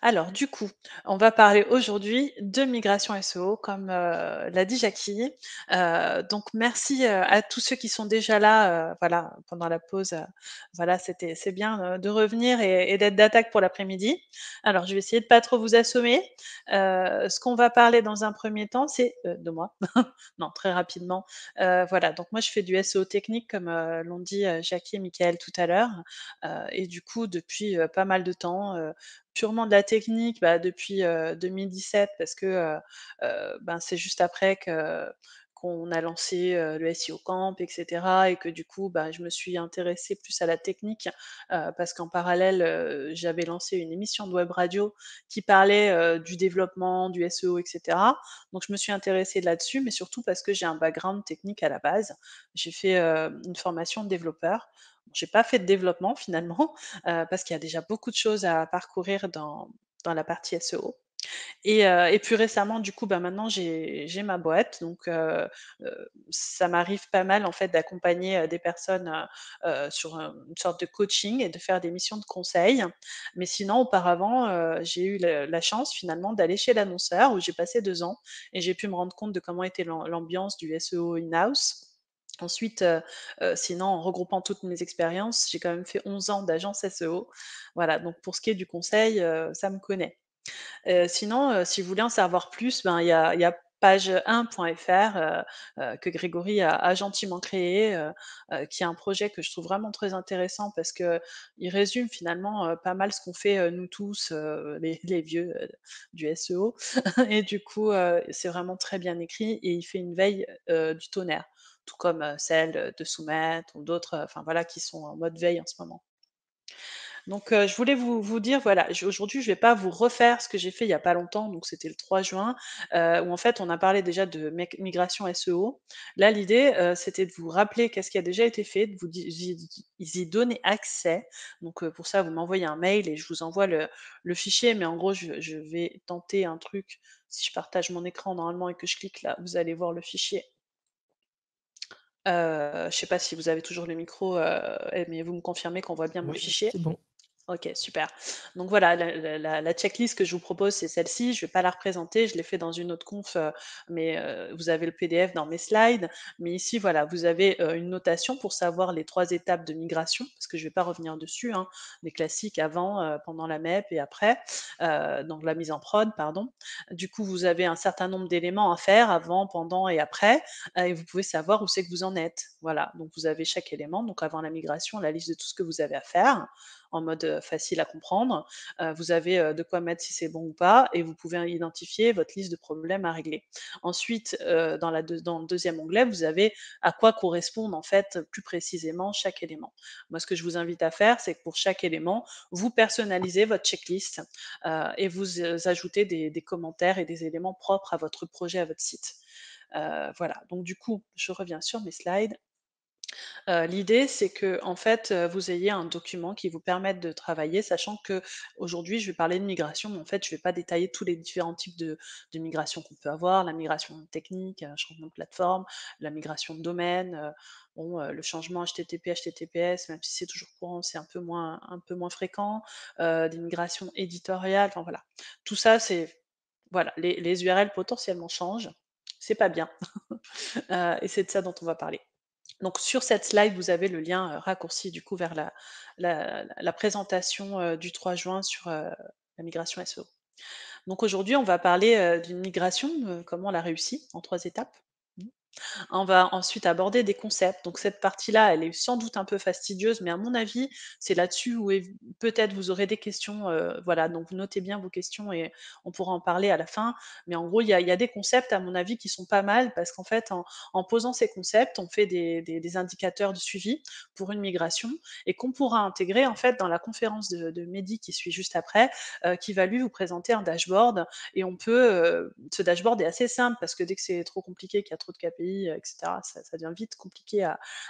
Alors du coup, on va parler aujourd'hui de migration SEO comme, l'a dit Jackie. Donc merci, à tous ceux qui sont déjà là, voilà, pendant la pause, voilà, c'est bien, de revenir et d'être d'attaque pour l'après-midi. Alors je vais essayer de pas trop vous assommer. Ce qu'on va parler dans un premier temps, c'est, de moi. Non, très rapidement. Voilà, donc moi je fais du SEO technique comme, l'ont dit, Jackie et Michael tout à l'heure, et du coup depuis, pas mal de temps, purement de la technique, bah, depuis, 2017 parce que, ben, c'est juste après qu'on a lancé, le SEO Camp et cetera et que du coup, bah, je me suis intéressée plus à la technique, parce qu'en parallèle, j'avais lancé une émission de web radio qui parlait, du développement, du SEO et cetera. Donc je me suis intéressée là-dessus, mais surtout parce que j'ai un background technique à la base. J'ai fait, une formation de développeur. Bon, j'ai pas fait de développement finalement, parce qu'il y a déjà beaucoup de choses à parcourir dans la partie SEO. Et puis récemment, du coup, bah, maintenant j'ai ma boîte, donc ça m'arrive pas mal en fait d'accompagner, des personnes, sur, une sorte de coaching et de faire des missions de conseil. Mais sinon auparavant, j'ai eu le la chance finalement d'aller chez l'annonceur où j'ai passé 2 ans et j'ai pu me rendre compte de comment était l'ambiance du SEO in-house. Ensuite, sinon en regroupant toutes mes expériences, j'ai quand même fait 11 ans d'agence SEO. Voilà, donc pour ce qui est du conseil, ça me connaît. Sinon, si vous voulez en savoir plus, ben, il y a page1.fr, que Grégory a gentiment créé, qui est un projet que je trouve vraiment très intéressant parce qu'il résume finalement, pas mal ce qu'on fait, nous tous, les vieux, du SEO et du coup, c'est vraiment très bien écrit et il fait une veille, du tonnerre, tout comme, celle, de Soumet ou d'autres, enfin voilà, qui sont en mode veille en ce moment. Donc, je voulais vous dire, voilà, aujourd'hui, je vais pas vous refaire ce que j'ai fait il y a pas longtemps, donc c'était le 3 juin, où en fait, on a parlé déjà de migration SEO. Là, l'idée, c'était de vous rappeler qu'est-ce qui a déjà été fait, de vous y donner accès. Donc, pour ça, vous m'envoyez un mail et je vous envoie le fichier, mais en gros, je vais tenter un truc. Si je partage mon écran normalement et que je clique là, vous allez voir le fichier. Je sais pas si vous avez toujours le micro, mais vous me confirmez qu'on voit bien mon Oui, fichier? c'est bon. OK, super. Donc voilà, la checklist que je vous propose, c'est celle-ci. Je vais pas la représenter, je l'ai fait dans une autre conf, mais vous avez le PDF dans mes slides. Mais ici, voilà, vous avez, une notation pour savoir les 3 étapes de migration, parce que je vais pas revenir dessus, hein, les classiques avant, pendant la MEP et après, donc la mise en prod, pardon. Du coup, vous avez un certain nombre d'éléments à faire avant, pendant et après, et vous pouvez savoir où c'est que vous en êtes. Voilà, donc vous avez chaque élément, donc avant la migration, la liste de tout ce que vous avez à faire en mode, facile à comprendre. Vous avez, de quoi mettre si c'est bon ou pas et vous pouvez identifier votre liste de problèmes à régler. Ensuite, dans le deuxième onglet, vous avez à quoi correspondent en fait, plus précisément chaque élément. Moi, ce que je vous invite à faire, c'est que pour chaque élément, vous personnalisez votre checklist, et vous, ajoutez des commentaires et des éléments propres à votre projet, à votre site. Voilà, donc du coup, je reviens sur mes slides. L'idée, c'est que en fait, vous ayez un document qui vous permette de travailler, sachant que aujourd'hui, je vais parler de migration, mais en fait, je ne vais pas détailler tous les différents types de migration qu'on peut avoir. La migration technique, changement de plateforme, la migration de domaine, bon, le changement HTTP, HTTPS, même si c'est toujours courant, c'est un peu moins fréquent, des migrations éditoriales, enfin voilà. Tout ça, c'est voilà, les URL potentiellement changent, c'est pas bien, et c'est de ça dont on va parler. Donc sur cette slide, vous avez le lien, raccourci du coup vers la présentation, du 3 juin sur, la migration SEO. Donc aujourd'hui, on va parler, d'une migration, comment on l'a réussi en 3 étapes. Mmh. On va ensuite aborder des concepts. Donc cette partie-là, elle est sans doute un peu fastidieuse, mais à mon avis, c'est là-dessus où peut-être vous aurez des questions. Voilà, donc vous notez bien vos questions et on pourra en parler à la fin. Mais en gros, il y a des concepts, à mon avis, qui sont pas mal parce qu'en fait, en posant ces concepts, on fait des indicateurs de suivi pour une migration et qu'on pourra intégrer en fait dans la conférence de Mehdi qui suit juste après, qui va lui vous présenter un dashboard et on peut, ce dashboard est assez simple parce que dès que c'est trop compliqué, qu'il y a trop de KPI, et cetera, ça devient vite compliqué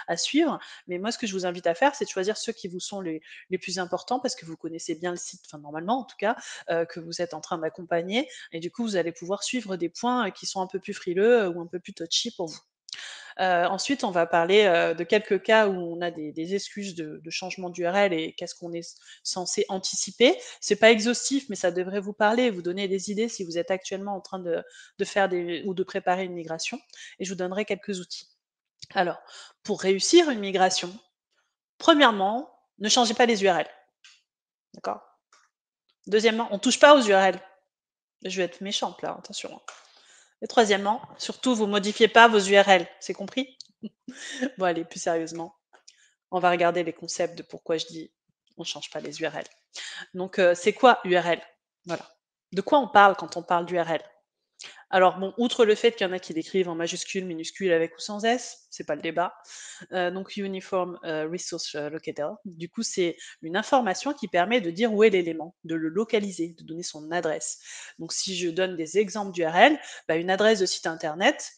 à suivre. Mais moi, ce que je vous invite à faire, c'est de choisir ceux qui vous sont les plus importants parce que vous connaissez bien le site, enfin normalement en tout cas, que vous êtes en train d'accompagner et du coup, vous allez pouvoir suivre des points, qui sont un peu plus frileux, ou un peu plus touchy pour vous. Ensuite, on va parler, de quelques cas où on a des excuses de changement d'URL et qu'est-ce qu'on est censé anticiper. C'est pas exhaustif, mais ça devrait vous parler et vous donner des idées si vous êtes actuellement en train de faire des ou de préparer une migration et je vous donnerai quelques outils. Alors, pour réussir une migration, premièrement, ne changez pas les URL, d'accord? Deuxièmement, on touche pas aux URL. Je vais être méchante là, attention, hein. Et troisièmement, surtout vous modifiez pas vos URL, c'est compris? Bon allez, plus sérieusement, on va regarder les concepts de pourquoi je dis on change pas les URL. Donc, c'est quoi URL? Voilà. De quoi on parle quand on parle d'URL? Alors bon, outre le fait qu'il y en a qui l'écrivent en majuscule, minuscule, avec ou sans S, c'est pas le débat. Donc Uniform Resource Locator. Du coup, c'est une information qui permet de dire où est l'élément, de le localiser, de donner son adresse. Donc si je donne des exemples d'URL, bah, une adresse de site internet,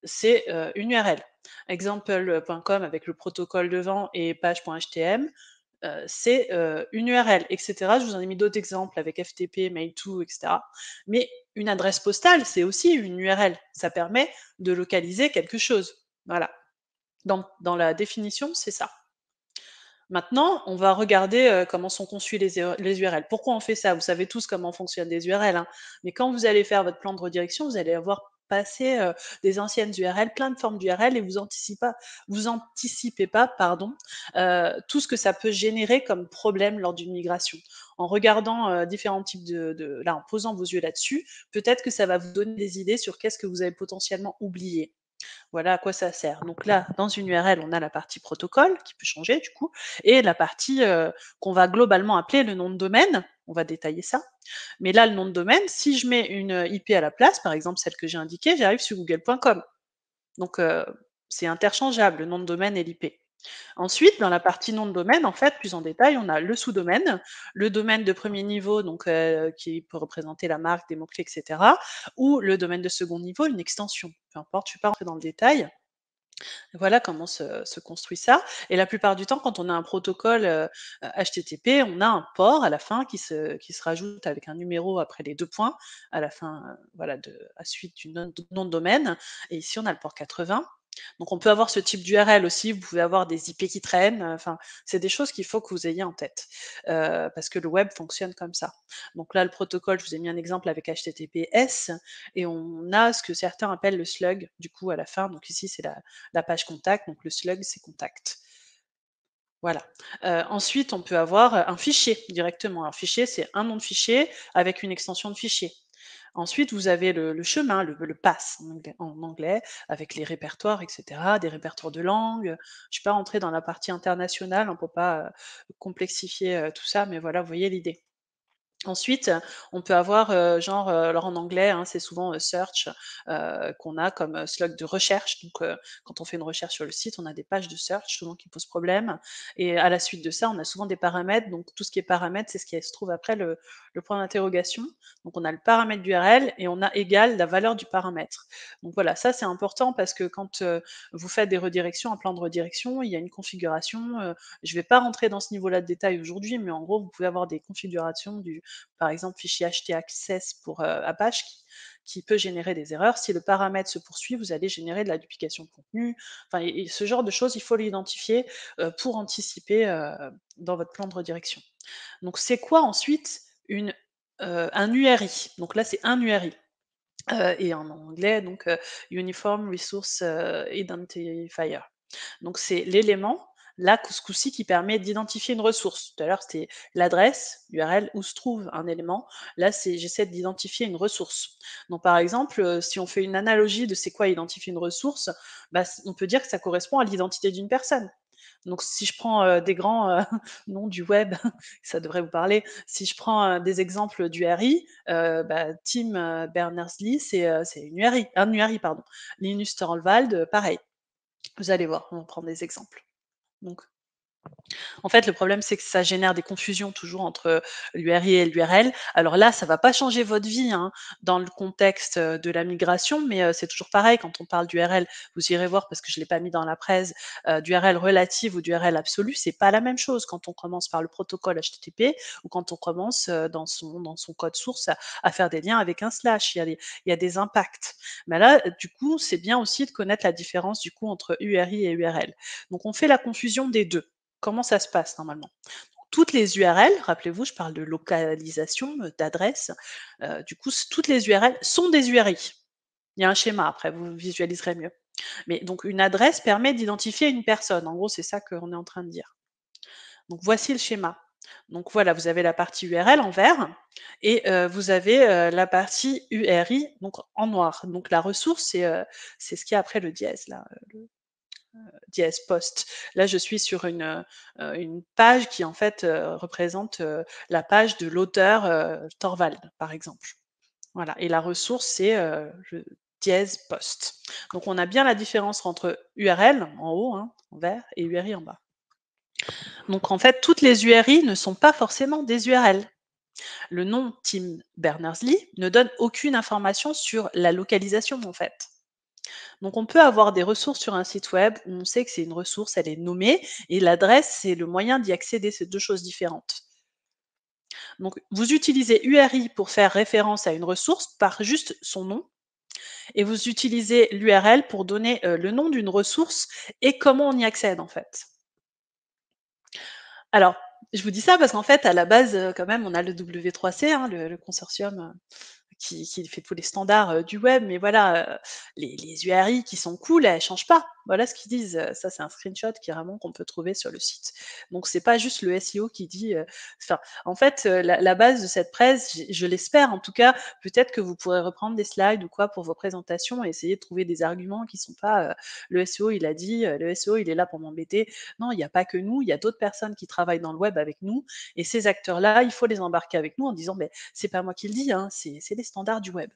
c'est une URL. Example.com avec le protocole devant et page.htm, c'est, une URL et cetera. Je vous en ai mis d'autres exemples avec FTP, Mail2 et cetera. Mais une adresse postale, c'est aussi une URL. Ça permet de localiser quelque chose. Voilà. Dans la définition, c'est ça. Maintenant, on va regarder, comment sont conçues les URL. Pourquoi on fait ça? Vous savez tous comment fonctionnent les URL, hein, mais quand vous allez faire votre plan de redirection, vous allez avoir passé, des anciennes URL, plein de formes d'URL et vous anticipez pas, pardon, tout ce que ça peut générer comme problème lors d'une migration. En regardant, différents types de là, en posant vos yeux là-dessus, peut-être que ça va vous donner des idées sur qu'est-ce que vous avez potentiellement oublié. Voilà à quoi ça sert. Donc là, dans une URL, on a la partie protocole qui peut changer du coup, et la partie qu'on va globalement appeler le nom de domaine. On va détailler ça. Mais là, le nom de domaine, si je mets une IP à la place, par exemple celle que j'ai indiquée, j'arrive sur google.com. Donc c'est interchangeable, le nom de domaine et l'IP. Ensuite, dans la partie nom de domaine, en fait, plus en détail, on a le sous-domaine, le domaine de premier niveau, donc qui peut représenter la marque, des mots-clés, etc. Ou le domaine de second niveau, une extension. Peu importe, je ne vais pas rentrer dans le détail. Voilà comment se construit ça. Et la plupart du temps, quand on a un protocole HTTP, on a un port à la fin qui se rajoute avec un numéro après les deux points, à la fin, voilà, à suite du nom de domaine. Et ici, on a le port 80. Donc on peut avoir ce type d'URL aussi, vous pouvez avoir des IP qui traînent, enfin, c'est des choses qu'il faut que vous ayez en tête, parce que le web fonctionne comme ça. Donc là, le protocole, je vous ai mis un exemple avec HTTPS et on a ce que certains appellent le slug, du coup, à la fin. Donc ici, c'est la page contact, donc le slug, c'est contact. Voilà. Ensuite, on peut avoir, un fichier directement. Un fichier, c'est un nom de fichier avec une extension de fichier. Ensuite, vous avez le chemin, le pass en anglais, avec les répertoires et cetera, des répertoires de langue. Je ne vais pas rentrer dans la partie internationale, hein, pour pas, complexifier, tout ça, mais voilà, vous voyez l'idée. Ensuite, on peut avoir, genre, alors en anglais, hein, c'est souvent, search, qu'on a comme, slug de recherche. Donc, quand on fait une recherche sur le site, on a des pages de search souvent qui posent problème et à la suite de ça, on a souvent des paramètres. Donc tout ce qui est paramètres, c'est ce qui se trouve après le point d'interrogation. Donc on a le paramètre d'URL et on a égal la valeur du paramètre. Donc voilà, ça c'est important parce que quand, vous faites des redirections, un plan de redirection, il y a une configuration, je ne vais pas rentrer dans ce niveau-là de détail aujourd'hui, mais en gros, vous pouvez avoir des configurations du par exemple fichier htaccess pour Apache qui peut générer des erreurs. Si le paramètre se poursuit, vous allez générer de la duplication de contenu. Enfin, et ce genre de choses, il faut l'identifier pour anticiper dans votre plan de redirection. Donc, c'est quoi ensuite un URI? Donc là, c'est un URI. Et en anglais, donc Uniform Resource Identifier. Donc c'est l'élément, là, ce coup-ci, qui permet d'identifier une ressource. Tout à l'heure, c'était l'adresse, URL, où se trouve un élément. Là, j'essaie d'identifier une ressource. Donc par exemple, si on fait une analogie de c'est quoi identifier une ressource, bah, on peut dire que ça correspond à l'identité d'une personne. Donc si je prends, des grands, noms du web, ça devrait vous parler. Si je prends, des exemples d'URI, bah, Tim, Berners-Lee, c'est une URI un URI, pardon. Linus Torvald, pareil. Vous allez voir, on va prendre des exemples. Donc En fait, le problème, c'est que ça génère des confusions toujours entre l'URI et l'URL. Alors là, ça va pas changer votre vie, hein, dans le contexte, de la migration, mais c'est toujours pareil quand on parle d'URL, vous irez voir parce que je l'ai pas mis dans la presse, d'URL relative ou d'URL absolue, c'est pas la même chose quand on commence par le protocole HTTP ou quand on commence, dans son code source à faire des liens avec un slash. Il y a des impacts. Mais là, du coup, c'est bien aussi de connaître la différence, du coup, entre URI et URL. Donc on fait la confusion des 2. Comment ça se passe normalement? Toutes les URL, rappelez-vous, je parle de localisation, d'adresse, du coup, toutes les URL sont des URI. Il y a un schéma après, vous visualiserez mieux. Mais donc une adresse permet d'identifier une personne. En gros, c'est ça qu'on est en train de dire. Donc voici le schéma. Donc voilà, vous avez la partie URL en vert et vous avez, la partie URI donc en noir. Donc la ressource, c'est ce qu'il y a après le dièse là, dièse post. Là, je suis sur une page qui en fait, représente, la page de l'auteur, Torvald, par exemple. Voilà et la ressource, c'est, je dièse post. Donc on a bien la différence entre URL en haut, hein, en vert et URI en bas. Donc en fait, toutes les URI ne sont pas forcément des URL. Le nom Tim Berners-Lee ne donne aucune information sur la localisation en fait. Donc on peut avoir des ressources sur un site web où on sait que c'est une ressource, elle est nommée, et l'adresse, c'est le moyen d'y accéder, c'est deux choses différentes. Donc vous utilisez URI pour faire référence à une ressource par juste son nom, et vous utilisez l'URL pour donner le nom d'une ressource et comment on y accède en fait. Alors, je vous dis ça parce qu'en fait, à la base, quand même, on a le W3C, hein, le consortium qui fait tous les standards du web, mais voilà, les URI qui sont cool, elles changent pas. Voilà ce qu'ils disent. Ça, c'est un screenshot qui vraiment qu'on peut trouver sur le site. Donc, c'est pas juste le SEO qui dit. Enfin, en fait, la base de cette presse, je l'espère en tout cas. Peut-être que vous pourrez reprendre des slides ou quoi pour vos présentations et essayer de trouver des arguments qui sont pas le SEO il a dit, le SEO il est là pour m'embêter. Non, il n'y a pas que nous, il y a d'autres personnes qui travaillent dans le web avec nous et ces acteurs-là, il faut les embarquer avec nous en disant ben c'est pas moi qui le dis, hein, c'est les standards du web.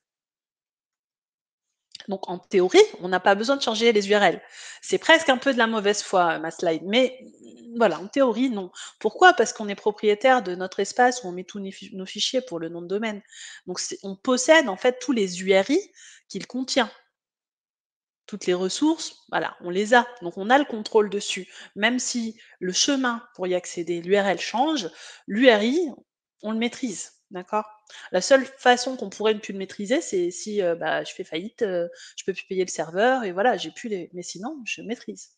Donc en théorie, on n'a pas besoin de changer les URL. C'est presque un peu de la mauvaise foi, ma slide, mais voilà, en théorie, non. Pourquoi? Parce qu'on est propriétaire de notre espace où on met tous nos fichiers pour le nom de domaine. Donc on possède en fait tous les URI qu'il contient. Toutes les ressources, voilà, on les a. Donc on a le contrôle dessus. Même si le chemin pour y accéder, l'URL change, l'URI, on le maîtrise. D'accord? La seule façon qu'on pourrait ne plus le maîtriser, c'est si bah, je fais faillite, je peux plus payer le serveur et voilà, j'ai plus les. Mais sinon, je maîtrise.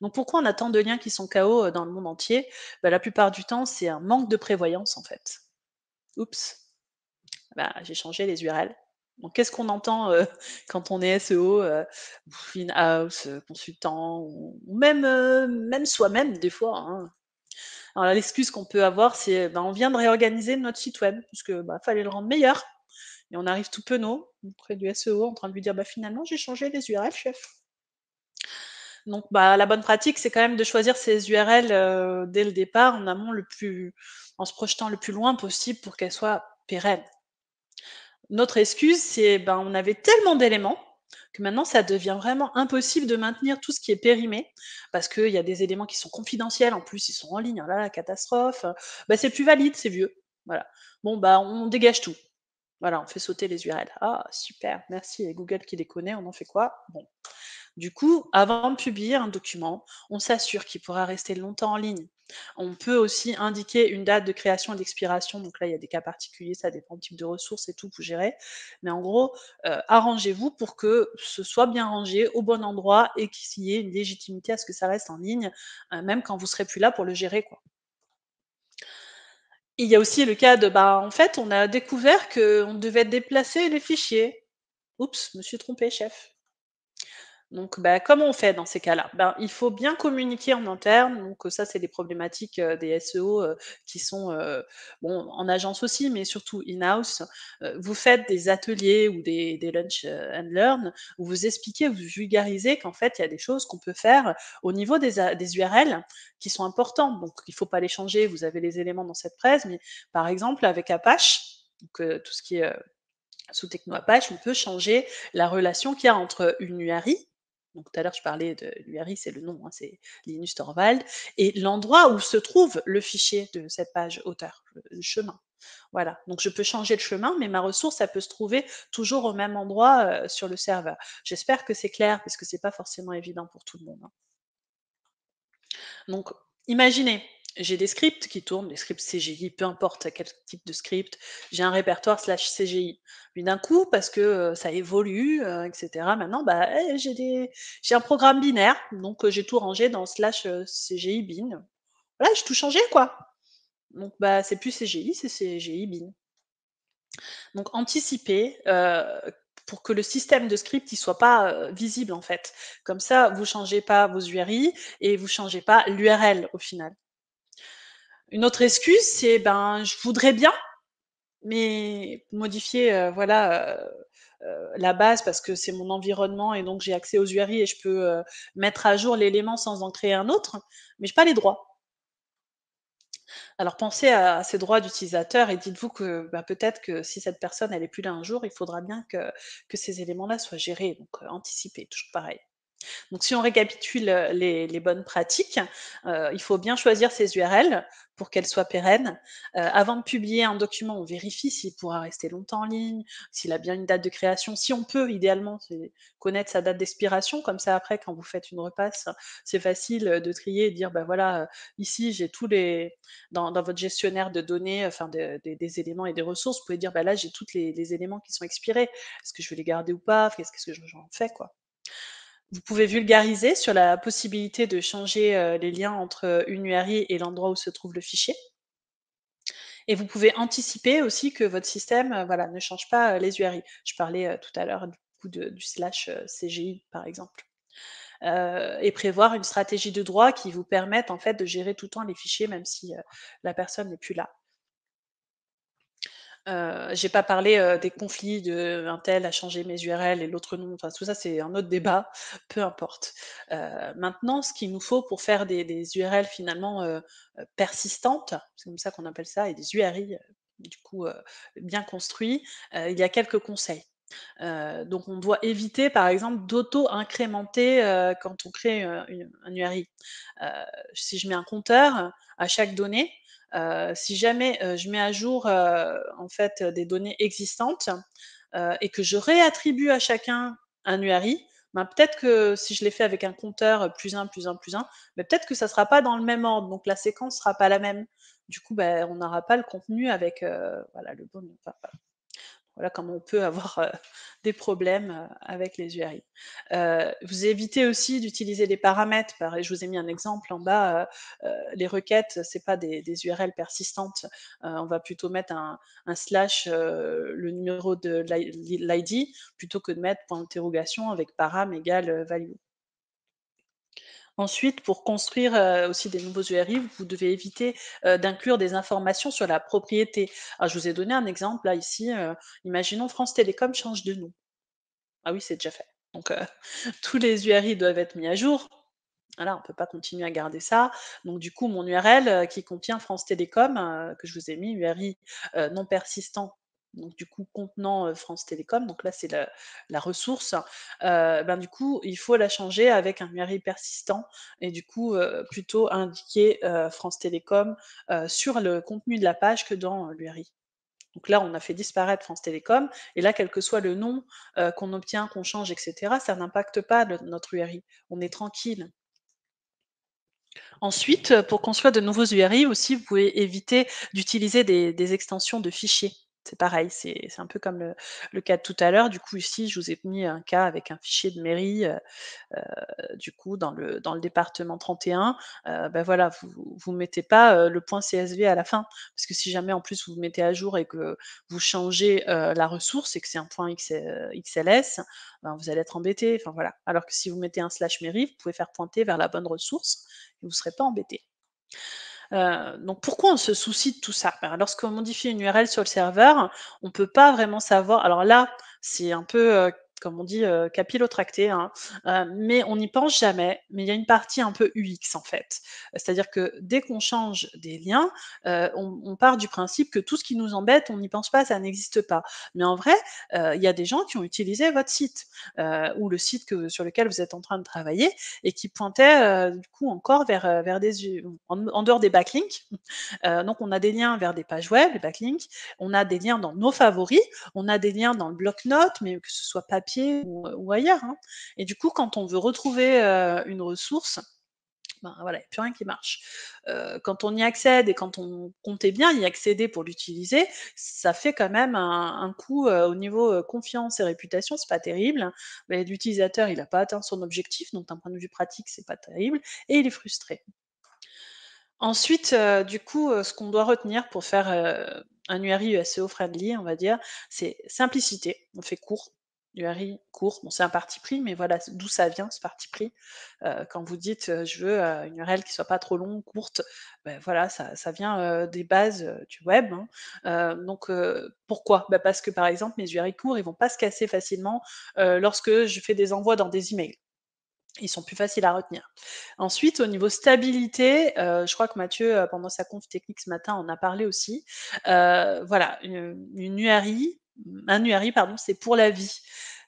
Donc pourquoi on a tant de liens qui sont KO dans le monde entier? Bah, la plupart du temps, c'est un manque de prévoyance en fait. Oups, bah, j'ai changé les URL. Donc qu'est-ce qu'on entend, quand on est SEO, ou in-house, consultant ou même soi-même des fois, hein. Alors l'excuse qu'on peut avoir, c'est, ben, on vient de réorganiser notre site web puisque, bah, fallait le rendre meilleur et on arrive tout penaud auprès du SEO en train de lui dire: «Bah, finalement, j'ai changé les URL chef». Donc bah, la bonne pratique, c'est quand même de choisir ces URL, dès le départ en amont en se projetant le plus loin possible pour qu'elles soient pérennes. Notre excuse, c'est, ben, on avait tellement d'éléments que maintenant ça devient vraiment impossible de maintenir tout ce qui est périmé, parce qu'il y a des éléments qui sont confidentiels, en plus ils sont en ligne, oh là là, catastrophe, bah, c'est plus valide, c'est vieux. Voilà. Bon, bah, on dégage tout. Voilà, on fait sauter les URL. Ah super, merci et Google qui les connaît, on en fait quoi? Bon. Du coup, avant de publier un document, on s'assure qu'il pourra rester longtemps en ligne. On peut aussi indiquer une date de création et d'expiration. Donc là, il y a des cas particuliers, ça dépend du type de ressources et tout, vous gérez. Mais en gros, arrangez-vous pour que ce soit bien rangé au bon endroit et qu'il y ait une légitimité à ce que ça reste en ligne, même quand vous serez plus là pour le gérer, quoi. Il y a aussi le cas de, bah, en fait, on a découvert qu'on devait déplacer les fichiers. Oups, je me suis trompé, chef. Donc, bah, comment on fait dans ces cas-là? Ben, il faut bien communiquer en interne, donc ça, c'est des problématiques, des SEO, qui sont, bon, en agence aussi, mais surtout in-house. Vous faites des ateliers ou des lunch, and learn où vous expliquez, vous vulgarisez qu'en fait, il y a des choses qu'on peut faire au niveau des URL qui sont importantes. Donc il faut pas les changer, vous avez les éléments dans cette presse, mais par exemple avec Apache, donc tout ce qui est, sous techno Apache, on peut changer la relation qu'il y a entre une URI Donc tout à l'heure, je parlais de l'URI, c'est le nom, hein, c'est Linus Torvald et l'endroit où se trouve le fichier de cette page auteur, le chemin. Voilà, donc je peux changer le chemin, mais ma ressource, elle peut se trouver toujours au même endroit, sur le serveur. J'espère que c'est clair parce que c'est pas forcément évident pour tout le monde, hein. Donc, imaginez, j'ai des scripts qui tournent, des scripts CGI, peu importe quel type de script, j'ai un répertoire slash CGI. Puis d'un coup, parce que ça évolue, etc., maintenant, bah, j'ai un programme binaire, donc j'ai tout rangé dans slash CGI bin. Voilà, j'ai tout changé, quoi. Donc, bah, c'est plus CGI, c'est CGI bin. Donc, anticiper pour que le système de script il soit pas visible, en fait. Comme ça, vous changez pas vos URI et vous changez pas l'URL au final. Une autre excuse, c'est ben je voudrais bien, mais modifier voilà la base parce que c'est mon environnement et donc j'ai accès aux URI et je peux mettre à jour l'élément sans en créer un autre, mais j'ai pas les droits. Alors pensez à ces droits d'utilisateur et dites-vous que bah, peut-être que si cette personne elle est plus là un jour, il faudra bien que ces éléments-là soient gérés. Donc anticiper, toujours pareil. Donc si on récapitule les bonnes pratiques, il faut bien choisir ses URL pour qu'elles soient pérennes. Avant de publier un document, on vérifie s'il pourra rester longtemps en ligne, s'il a bien une date de création. Si on peut, idéalement, c'est connaître sa date d'expiration. Comme ça, après, quand vous faites une repasse, c'est facile de trier et de dire, ben voilà, ici, j'ai tous les... Dans votre gestionnaire de données, enfin des éléments et des ressources, vous pouvez dire, ben là, j'ai tous les éléments qui sont expirés. Est-ce que je vais les garder ou pas? Qu'est-ce que j'en fais, quoi? Vous pouvez vulgariser sur la possibilité de changer, les liens entre une URI et l'endroit où se trouve le fichier et vous pouvez anticiper aussi que votre système, voilà, ne change pas, les URI. Je parlais, tout à l'heure du coup de du slash, CGI par exemple. Et prévoir une stratégie de droit qui vous permette en fait de gérer tout le temps les fichiers même si, la personne n'est plus là. J'ai pas parlé, des conflits de un tel a changé mes URL et l'autre non, enfin tout ça c'est un autre débat, peu importe. Maintenant ce qu'il nous faut pour faire des URL finalement, persistantes, c'est comme ça qu'on appelle ça et des URI, du coup, bien construits, il y a quelques conseils. Donc on doit éviter par exemple d'auto-incrémenter, quand on crée, un URI. Heu, si je mets un compteur à chaque donnée, si jamais, je mets à jour, en fait, des données existantes, et que je réattribue à chacun un URI, ben, peut-être que si je l'ai fait avec un compteur, plus un plus un plus un, mais peut-être que ça sera pas dans le même ordre, donc la séquence sera pas la même. Du coup, ben, on n'aura pas le contenu avec, voilà le bon enfin, voilà comment on peut avoir, des problèmes, avec les URI. Vous évitez aussi d'utiliser des paramètres. Pareil, je vous ai mis un exemple en bas, les requêtes, c'est pas des URL persistantes. On va plutôt mettre un slash, le numéro de l'ID plutôt que de mettre point d'interrogation avec param égale, value. Ensuite, pour construire, aussi des nouveaux URI, vous devez éviter, d'inclure des informations sur la propriété. Alors je vous ai donné un exemple là ici, imaginons France Télécom change de nom. Ah oui, c'est déjà fait. Donc tous les URI doivent être mis à jour. Voilà, on ne peut pas continuer à garder ça. Donc du coup, mon URL, qui contient France Télécom, que je vous ai mis, URI, non persistant, donc du coup contenant, France Télécom, donc là c'est la ressource, ben du coup, il faut la changer avec un URI persistant et du coup, plutôt indiquer, France Télécom, sur le contenu de la page que dans, l'URI. Donc là, on a fait disparaître France Télécom et là, quel que soit le nom, qu'on obtient, qu'on change et cetera, ça n'impacte pas notre URI. On est tranquille. Ensuite, pour construire de nouveaux URI aussi, vous pouvez éviter d'utiliser des extensions de fichiers. C'est pareil, c'est un peu comme le cas de tout à l'heure. Du coup, ici, je vous ai mis un cas avec un fichier de mairie, du coup, dans le département 31, bah, voilà, vous mettez pas, le point CSV à la fin. Parce que si jamais, en plus, vous mettez à jour et que vous changez, la ressource et que c'est un point XLS, ben, vous allez être embêté. Enfin, voilà. Alors que si vous mettez un slash mairie, vous pouvez faire pointer vers la bonne ressource et vous ne serez pas embêté. Donc pourquoi on se soucie de tout ça? Ben, lorsqu'on modifie une URL sur le serveur, on peut pas vraiment savoir alors là, c'est un peu, comme on dit, capillotracté, hein, mais on n'y pense jamais. Mais il y a une partie un peu UX, en fait. C'est-à-dire que dès qu'on change des liens, on part du principe que tout ce qui nous embête, on n'y pense pas, ça n'existe pas. Mais en vrai, il y a des gens qui ont utilisé votre site, ou le site sur lequel vous êtes en train de travailler et qui pointaient, du coup encore vers des u en dehors des backlinks. Donc on a des liens vers des pages web, les backlinks, on a des liens dans nos favoris, on a des liens dans le bloc-notes, mais que ce soit papier ou ailleurs, hein. Et du coup, quand on veut retrouver, une ressource, ben, voilà, il y a plus rien qui marche. Quand on y accède et quand on comptait bien y accéder pour l'utiliser, ça fait quand même un coup, au niveau, confiance et réputation, c'est pas terrible. Mais l'utilisateur, il a pas atteint son objectif, donc d'un point de vue pratique, c'est pas terrible et il est frustré. Ensuite, du coup, ce qu'on doit retenir pour faire, un URI SEO friendly, on va dire, c'est simplicité. On fait court, URI court. Bon, c'est un parti pris, mais voilà, d'où ça vient ce parti pris. Quand vous dites, «Je veux, une URL qui soit pas trop longue, courte», ben voilà, ça vient, des bases, du web, hein. Donc, pourquoi? Bah, parce que, par exemple, mes URI courts, ils vont pas se casser facilement, lorsque je fais des envois dans des emails. Ils sont plus faciles à retenir. Ensuite, au niveau stabilité, je crois que Mathieu, pendant sa conf technique ce matin, en a parlé aussi. Voilà, une URI, un URI pardon, c'est pour la vie.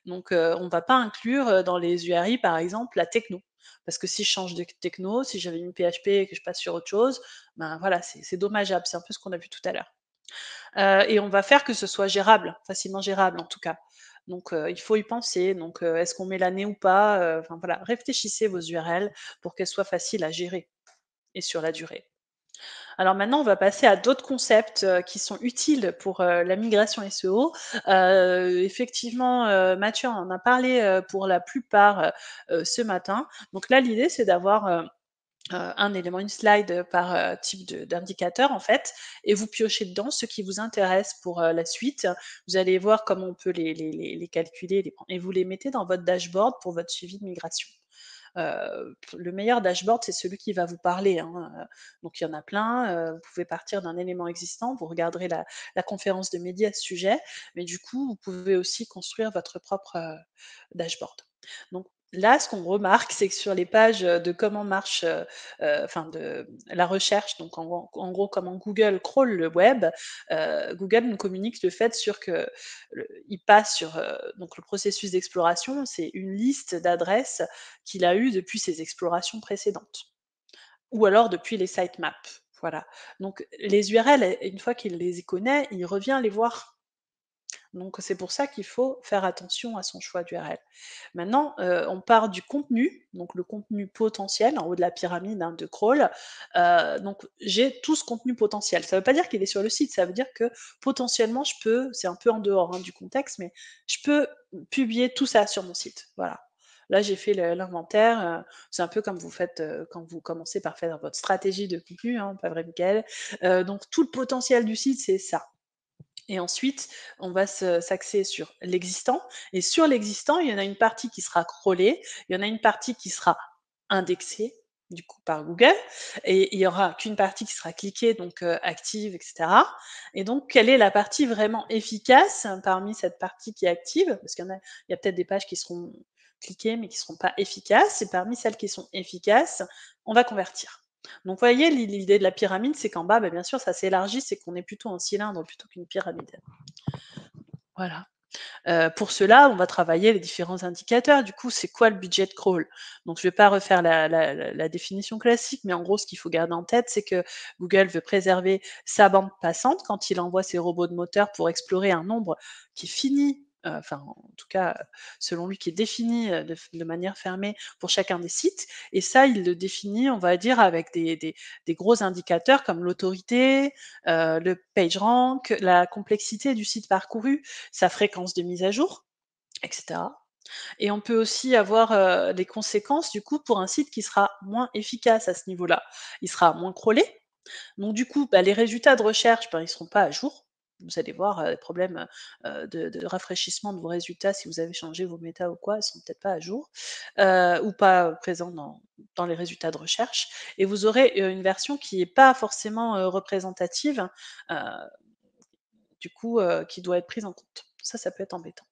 Donc, on ne va pas inclure, dans les URI, par exemple, la techno. Parce que si je change de techno, si j'avais mis PHP et que je passe sur autre chose, ben voilà, c'est dommageable. C'est un peu ce qu'on a vu tout à l'heure. Et on va faire que ce soit gérable, facilement gérable en tout cas. Donc il faut y penser. Donc est-ce qu'on met l'année ou pas? Enfin voilà, réfléchissez vos URL pour qu'elles soient faciles à gérer et sur la durée. Alors maintenant, on va passer à d'autres concepts, qui sont utiles pour, la migration SEO. Effectivement, Mathieu en a parlé, pour la plupart, ce matin. Donc là, l'idée, c'est d'avoir, un élément, une slide, par, type d'indicateur en fait, et vous piochez dedans ce qui vous intéresse pour, la suite. Vous allez voir comment on peut les calculer, et vous les mettez dans votre dashboard pour votre suivi de migration. Le meilleur dashboard, c'est celui qui va vous parler, hein, donc il y en a plein, vous pouvez partir d'un élément existant, vous regarderez la conférence de Mehdi à ce sujet, mais du coup, vous pouvez aussi construire votre propre, dashboard. Donc là, ce qu'on remarque, c'est que sur les pages, de comment marche, enfin de la recherche, donc en gros comment Google crawl le web, Google nous communique le fait sur que il passe sur, donc le processus d'exploration, c'est une liste d'adresses qu'il a eues depuis ses explorations précédentes ou alors depuis les sitemaps, voilà. Donc les URL, une fois qu'il les connaît, il revient les voir. Donc c'est pour ça qu'il faut faire attention à son choix d'URL. Maintenant, on part du contenu, donc le contenu potentiel en haut de la pyramide, hein, de crawl. Donc j'ai tout ce contenu potentiel. Ça ne veut pas dire qu'il est sur le site, ça veut dire que potentiellement je peux, c'est un peu en dehors, hein, du contexte, mais je peux publier tout ça sur mon site. Voilà. Là, j'ai fait l'inventaire, c'est un peu comme vous faites, quand vous commencez par faire votre stratégie de contenu, hein, pas vrai Mickaël? Donc tout le potentiel du site, c'est ça. Et ensuite, on va s'axer sur l'existant, et sur l'existant, il y en a une partie qui sera crawlée, il y en a une partie qui sera indexée, du coup, par Google, et il y aura qu'une partie qui sera cliquée, donc active et cetera. Et donc, quelle est la partie vraiment efficace, parmi cette partie qui est active? Parce il y a peut-être des pages qui seront cliquées, mais qui ne seront pas efficaces, et parmi celles qui sont efficaces, on va convertir. Donc, vous voyez, l'idée de la pyramide, c'est qu'en bas, bah, bien sûr, ça s'élargit, c'est qu'on est plutôt en cylindre plutôt qu'une pyramide. Voilà. Pour cela, on va travailler les différents indicateurs. Du coup, c'est quoi le budget crawl? Donc, je ne vais pas refaire la définition classique, mais en gros, ce qu'il faut garder en tête, c'est que Google veut préserver sa bande passante quand il envoie ses robots de moteur pour explorer un nombre qui est fini, enfin, en tout cas, selon lui, qui est défini, de manière fermée pour chacun des sites. Et ça, il le définit, on va dire, avec des gros indicateurs comme l'autorité, le PageRank, la complexité du site parcouru, sa fréquence de mise à jour, et cetera. Et on peut aussi avoir, des conséquences du coup pour un site qui sera moins efficace à ce niveau-là. Il sera moins crawlé, donc du coup, bah, les résultats de recherche, ben, ils seront pas à jour. Vous allez voir, des problèmes, de rafraîchissement de vos résultats si vous avez changé vos méta ou quoi, ils sont peut-être pas à jour, ou pas présents dans les résultats de recherche, et vous aurez, une version qui est pas forcément, représentative, heu, du coup, qui doit être prise en compte. Ça peut être embêtant.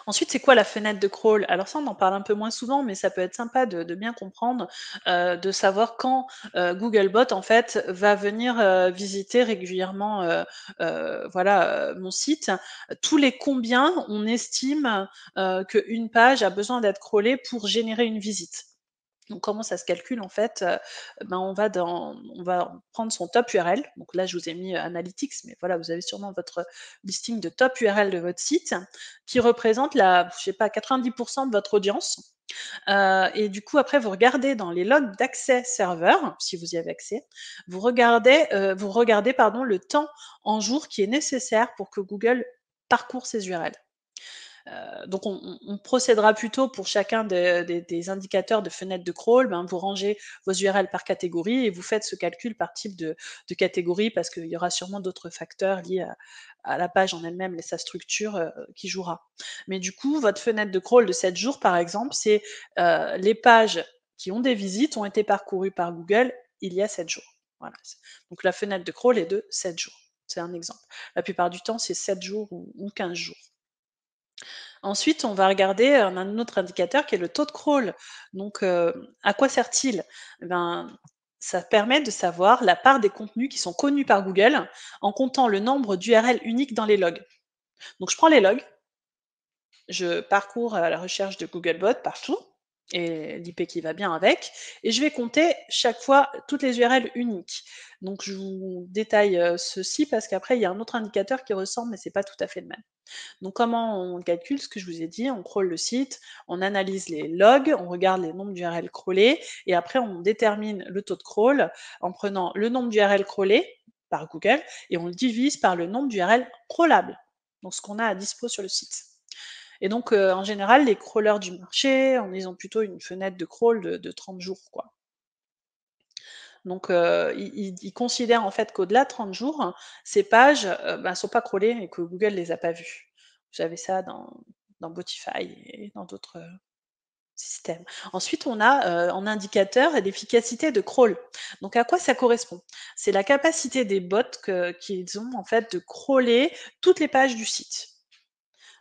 Ensuite, c'est quoi la fenêtre de crawl? Alors ça, on en parle un peu moins souvent, mais ça peut être sympa de bien comprendre, de savoir quand, Googlebot, en fait, va venir, visiter régulièrement, voilà, mon site. Tous les combien on estime, qu'une page a besoin d'être crawlée pour générer une visite. Donc comment ça se calcule en fait? Ben, on va prendre son top URL. Donc là, je vous ai mis, Analytics, mais voilà, vous avez sûrement votre listing de top URL de votre site qui représente la je sais pas 90 de votre audience. Et du coup, après, vous regardez dans les logs d'accès serveur, si vous y avez accès, vous regardez pardon, le temps en jour qui est nécessaire pour que Google parcourt ces URL. Donc on procédera plutôt pour chacun des indicateurs de fenêtre de crawl, ben, vous rangez vos URL par catégorie et vous faites ce calcul par type de catégorie parce qu'il y aura sûrement d'autres facteurs liés à la page en elle-même et sa structure, qui jouera. Mais du coup, votre fenêtre de crawl de 7 jours, par exemple, c'est, les pages qui ont des visites ont été parcourues par Google il y a 7 jours. Voilà, donc la fenêtre de crawl est de 7 jours. C'est un exemple. La plupart du temps, c'est 7 jours ou 15 jours. Ensuite, on va regarder, un autre indicateur qui est le taux de crawl. Donc, à quoi sert-il? Eh ben, ça permet de savoir la part des contenus qui sont connus par Google en comptant le nombre d'URL uniques dans les logs. Donc je prends les logs, je parcours à la recherche de Googlebot partout et l'IP qui va bien avec et je vais compter chaque fois toutes les URL uniques. Donc je vous détaille, ceci parce qu'après il y a un autre indicateur qui ressemble mais c'est pas tout à fait le même. Donc comment on calcule? Ce que je vous ai dit, on crawl le site, on analyse les logs, on regarde les nombres d'URL crawlés et après on détermine le taux de crawl en prenant le nombre d'URL crawlés par Google et on le divise par le nombre d'URL crawlables, donc ce qu'on a à dispo sur le site. Et donc, en général, les crawlers du marché, ils ont plutôt une fenêtre de crawl de 30 jours, quoi. Donc, ils considèrent en fait qu'au-delà de 30 jours, ces pages, bah, sont pas crawlées et que Google les a pas vues. J'avais ça dans Botify et dans d'autres, systèmes. Ensuite, on a, en indicateur l'efficacité de crawl. Donc à quoi ça correspond? C'est la capacité des bots qu'ils ont en fait de crawler toutes les pages du site.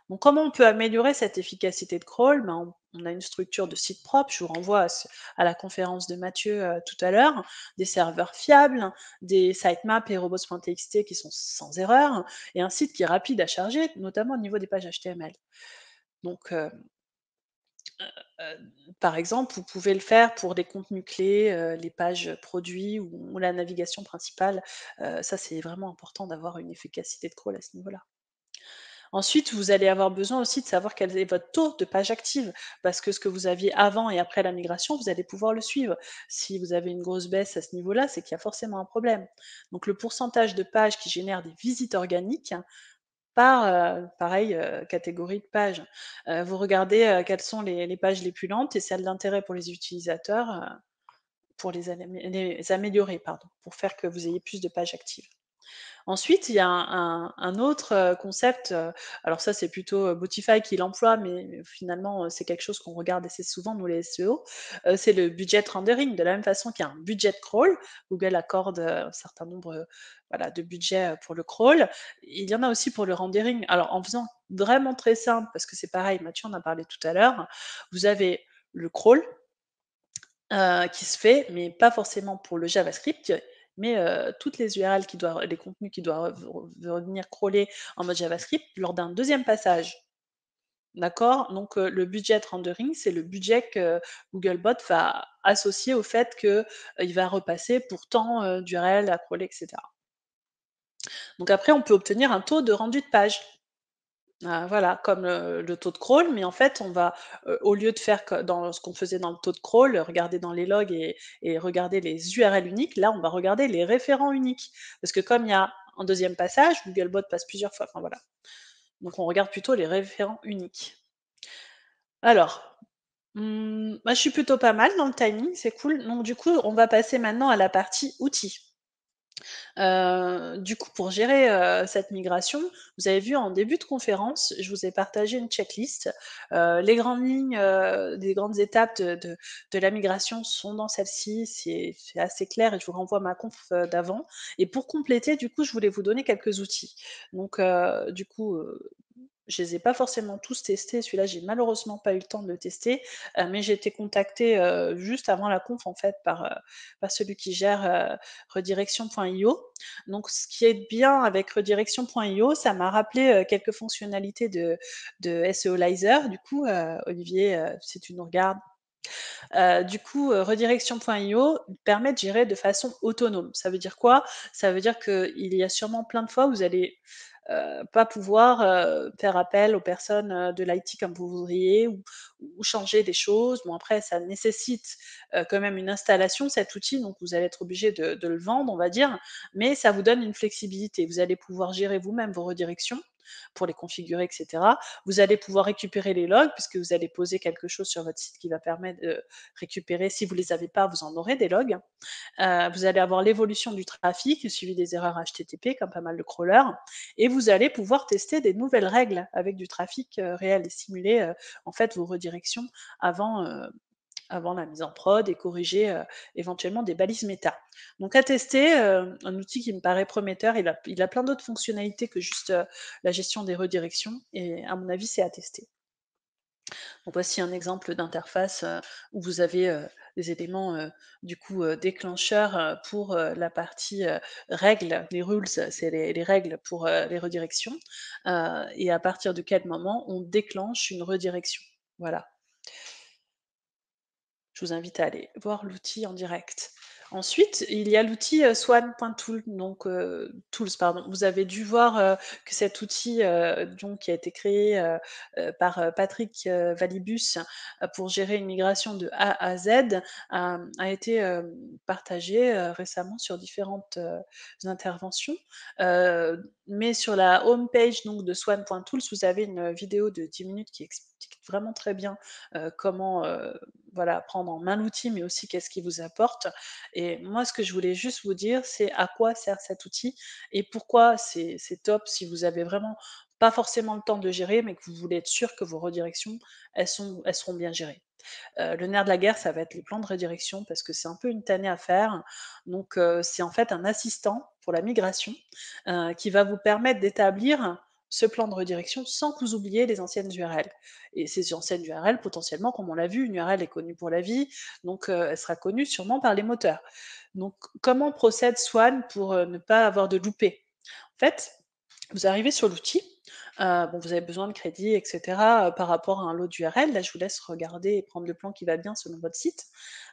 Donc comment on peut améliorer cette efficacité de crawl? Ben, on a une structure de site propre, je vous renvoie à la conférence de Mathieu, tout à l'heure, des serveurs fiables, des sitemaps et robots.txt qui sont sans erreur et un site qui est rapide à charger, notamment au niveau des pages HTML. Donc par exemple, vous pouvez le faire pour des contenus clés, les pages produits ou la navigation principale, ça c'est vraiment important d'avoir une efficacité de crawl à ce niveau-là. Ensuite, vous allez avoir besoin aussi de savoir quel est votre taux de page active, parce que ce que vous aviez avant et après la migration, vous allez pouvoir le suivre. Si vous avez une grosse baisse à ce niveau-là, c'est qu'il y a forcément un problème. Donc le pourcentage de pages qui génèrent des visites organiques par, pareil, catégorie de pages. Vous regardez, quelles sont les pages les plus lentes et celles d'intérêt pour les utilisateurs, pour les améliorer, pardon, pour faire que vous ayez plus de pages actives. Ensuite, il y a un autre, concept, alors ça, c'est plutôt, Botify qui l'emploie, mais finalement, c'est quelque chose qu'on regarde assez souvent, nous les SEO, c'est le budget rendering. De la même façon qu'il y a un budget crawl, Google accorde, un certain nombre, voilà, de budget, pour le crawl. Il y en a aussi pour le rendering. Alors en faisant vraiment très simple, parce que c'est pareil, Mathieu en a parlé tout à l'heure, vous avez le crawl, qui se fait, mais pas forcément pour le JavaScript, mais toutes les URL les contenus qui doivent venir crawler en mode JavaScript lors d'un deuxième passage. D'accord? Donc le budget rendering, c'est le budget que Googlebot va associer au fait que, il va repasser pour tant, d'URL à crawler et cetera. Donc après, on peut obtenir un taux de rendu de page. Voilà, comme, le taux de crawl, mais en fait, on va, au lieu de faire co dans ce qu'on faisait dans le taux de crawl, regarder dans les logs et regarder les URL uniques, là, on va regarder les référents uniques. Parce que comme il y a un deuxième passage, Googlebot passe plusieurs fois, enfin voilà. Donc on regarde plutôt les référents uniques. Alors, bah, je suis plutôt pas mal dans le timing, c'est cool. Donc du coup, on va passer maintenant à la partie outils. Du coup, pour gérer, cette migration, vous avez vu en début de conférence, je vous ai partagé une checklist. Les grandes lignes, des grandes étapes de la migration sont dans celle-ci, c'est assez clair et je vous renvoie à ma conf, d'avant et pour compléter, du coup, je voulais vous donner quelques outils. Donc, du coup, Je les ai pas forcément tous testés, celui-là, j'ai malheureusement pas eu le temps de le tester, mais j'ai été contactée, juste avant la conf, en fait, par celui qui gère, redirection.io. Donc ce qui est bien avec redirection.io, ça m'a rappelé, quelques fonctionnalités de SEOlizer. Du coup, Olivier, si tu nous regardes, redirection.io permet de gérer de façon autonome. Ça veut dire quoi? Ça veut dire qu'il y a sûrement plein de fois où vous allez, pas pouvoir, faire appel aux personnes, de l'IT comme vous voudriez ou changer des choses. Bon après ça nécessite, quand même une installation cet outil, donc vous allez être obligé de le vendre, on va dire, mais ça vous donne une flexibilité. Vous allez pouvoir gérer vous-même vos redirections pour les configurer et cetera. Vous allez pouvoir récupérer les logs puisque vous allez poser quelque chose sur votre site qui va permettre de récupérer. Si vous les avez pas, vous en aurez des logs. Vous allez avoir l'évolution du trafic, le suivi des erreurs HTTP comme pas mal de crawlers et vous allez pouvoir tester des nouvelles règles avec du trafic, réel et simuler, en fait vos redirections avant, avant la mise en prod et corriger, éventuellement des balises méta. Donc à tester, un outil qui me paraît prometteur, il a plein d'autres fonctionnalités que juste, la gestion des redirections et à mon avis, c'est à tester. Donc voici un exemple d'interface, où vous avez, des éléments, du coup, déclencheurs, pour, la partie, règles. Les rules, c'est les règles pour, les redirections, et à partir de quel moment on déclenche une redirection. Voilà. Je vous invite à aller voir l'outil en direct. Ensuite, il y a l'outil, Swan.tool, donc tools pardon. Vous avez dû voir, que cet outil, donc qui a été créé, par, Patrick, Valibus, pour gérer une migration de A à Z, a été, partagé, récemment sur différentes, interventions. Mais sur la home page donc de Swan.tools, vous avez une vidéo de 10 minutes qui explique vraiment très bien, comment, voilà, prendre en main l'outil, mais aussi qu'est-ce qu'il vous apporte. Et moi, ce que je voulais juste vous dire, c'est à quoi sert cet outil et pourquoi c'est top si vous avez vraiment pas forcément le temps de gérer, mais que vous voulez être sûr que vos redirections, elles seront bien gérées. Le nerf de la guerre, ça va être les plans de redirection parce que c'est un peu une tannée à faire. Donc, c'est en fait un assistant pour la migration, qui va vous permettre d'établir ce plan de redirection sans que vous oubliez les anciennes URL. Et ces anciennes URL, potentiellement, comme on l'a vu, une URL est connue pour la vie, donc elle sera connue sûrement par les moteurs. Donc, comment procède Swan pour ne pas avoir de loupé? En fait, vous arrivez sur l'outil, bon, vous avez besoin de crédit et cetera, par rapport à un lot d'URL. Là, je vous laisse regarder et prendre le plan qui va bien selon votre site.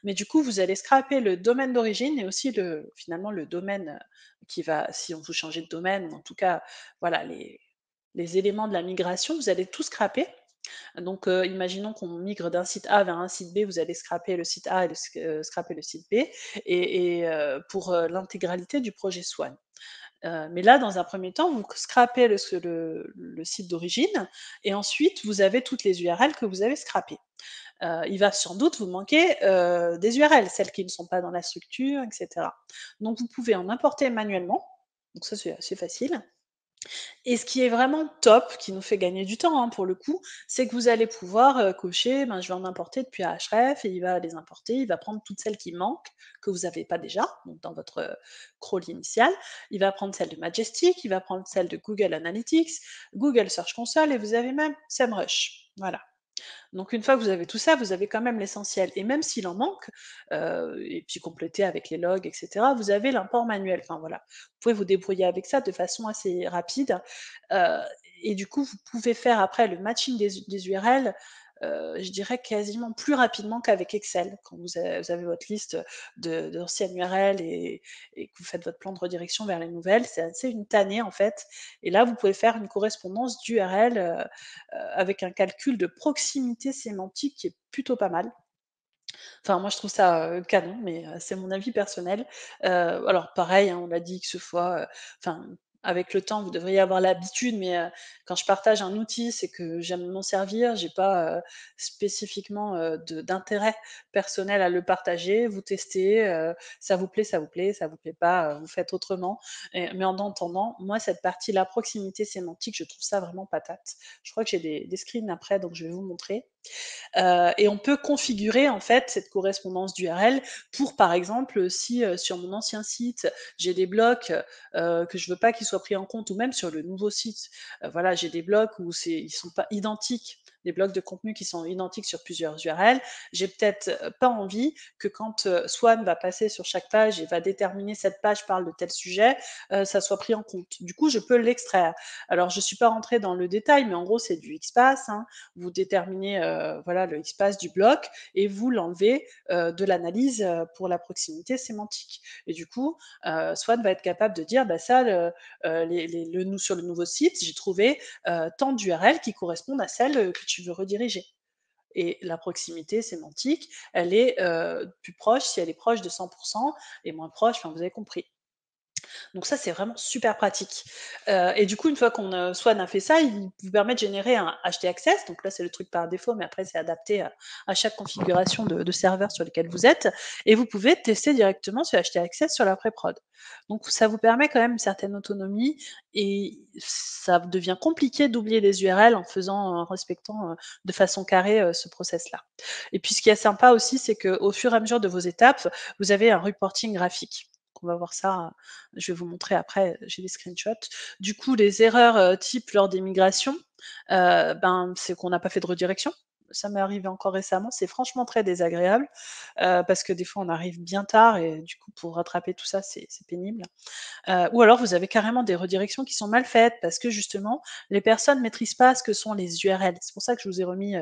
Mais du coup, vous allez scraper le domaine d'origine et aussi finalement le domaine, qui va si on vous changez de domaine ou en tout cas, voilà, les éléments de la migration, vous allez tout scraper. Donc, imaginons qu'on migre d'un site A vers un site B, vous allez scraper le site A et scraper le site B pour, l'intégralité du projet Swan. Mais là, dans un premier temps, vous scrapez le site d'origine et ensuite vous avez toutes les URL que vous avez scrapées. Il va sans doute vous manquer, des URL, celles qui ne sont pas dans la structure et cetera. Donc vous pouvez en importer manuellement, donc ça c'est assez facile. Et ce qui est vraiment top, qui nous fait gagner du temps, hein, pour le coup, c'est que vous allez pouvoir, cocher, ben, je vais en importer depuis Ahref et il va les importer, il va prendre toutes celles qui manquent, que vous n'avez pas déjà, donc dans votre, crawl initial. Il va prendre celles de Majestic, il va prendre celles de Google Analytics, Google Search Console et vous avez même SEMrush. Voilà. Donc une fois que vous avez tout ça, vous avez quand même l'essentiel et même s'il en manque, et puis compléter avec les logs et cetera, vous avez l'import manuel. Enfin voilà, vous pouvez vous débrouiller avec ça de façon assez rapide, heu et du coup, vous pouvez faire après le matching des URL, je dirais quasiment plus rapidement qu'avec Excel. Quand vous avez votre liste, d'anciennes URL et que vous faites votre plan de redirection vers les nouvelles, c'est assez une tannée en fait et là, vous pouvez faire une correspondance d'URL, avec un calcul de proximité sémantique qui est plutôt pas mal. Enfin, moi, je trouve ça, canon, mais c'est mon avis personnel. Alors pareil, hein, on l'a dit X fois, enfin, avec le temps, vous devriez avoir l'habitude, mais quand je partage un outil, c'est que j'aime m'en servir. J'ai pas, spécifiquement, d'intérêt personnel à le partager. Vous testez, ça vous plaît, ça vous plaît pas, vous faites autrement mais en attendant, moi, cette partie-là, proximité sémantique, je trouve ça vraiment patate. Je crois que j'ai des screens après, donc je vais vous montrer. Et on peut configurer en fait cette correspondance d'URL pour par exemple, si, sur mon ancien site, j'ai des blocs, que je veux pas qu'ils soient pris en compte ou même sur le nouveau site, voilà, j'ai des blocs où ils sont pas identiques, des blocs de contenu qui sont identiques sur plusieurs URL. J'ai peut-être, pas envie que quand, Swan va passer sur chaque page et va déterminer cette page parle de tel sujet, ça soit pris en compte. Du coup, je peux l'extraire. Alors je suis pas rentrée dans le détail, mais en gros, c'est du XPath, hein. Vous déterminez voilà le espace du bloc et vous l'enlevez de l'analyse pour la proximité sémantique. Et du coup, Swan va être capable de dire, bah ça, sur le nouveau site, j'ai trouvé tant d'URL qui correspondent à celles que tu veux rediriger. Et la proximité sémantique, elle est plus proche si elle est proche de 100% et moins proche, enfin vous avez compris. Donc ça, c'est vraiment super pratique. Et du coup, une fois Swan a fait ça, il vous permet de générer un htaccess. Donc là, c'est le truc par défaut, mais après, c'est adapté à chaque configuration de serveur sur lequel vous êtes. Et vous pouvez tester directement ce htaccess sur la pré-prod. Donc ça vous permet quand même une certaine autonomie et ça devient compliqué d'oublier les URL en respectant de façon carrée ce process-là. Et puis ce qui est sympa aussi, c'est qu'au fur et à mesure de vos étapes, vous avez un reporting graphique. On va voir ça, je vais vous montrer après, j'ai des screenshots. Du coup, les erreurs, type lors des migrations, ben, c'est qu'on n'a pas fait de redirection. Ça m'est arrivé encore récemment, c'est franchement très désagréable, parce que des fois on arrive bien tard et du coup pour rattraper tout ça, c'est pénible. Ou alors vous avez carrément des redirections qui sont mal faites parce que justement, les personnes maîtrisent pas ce que sont les URL. C'est pour ça que je vous ai remis,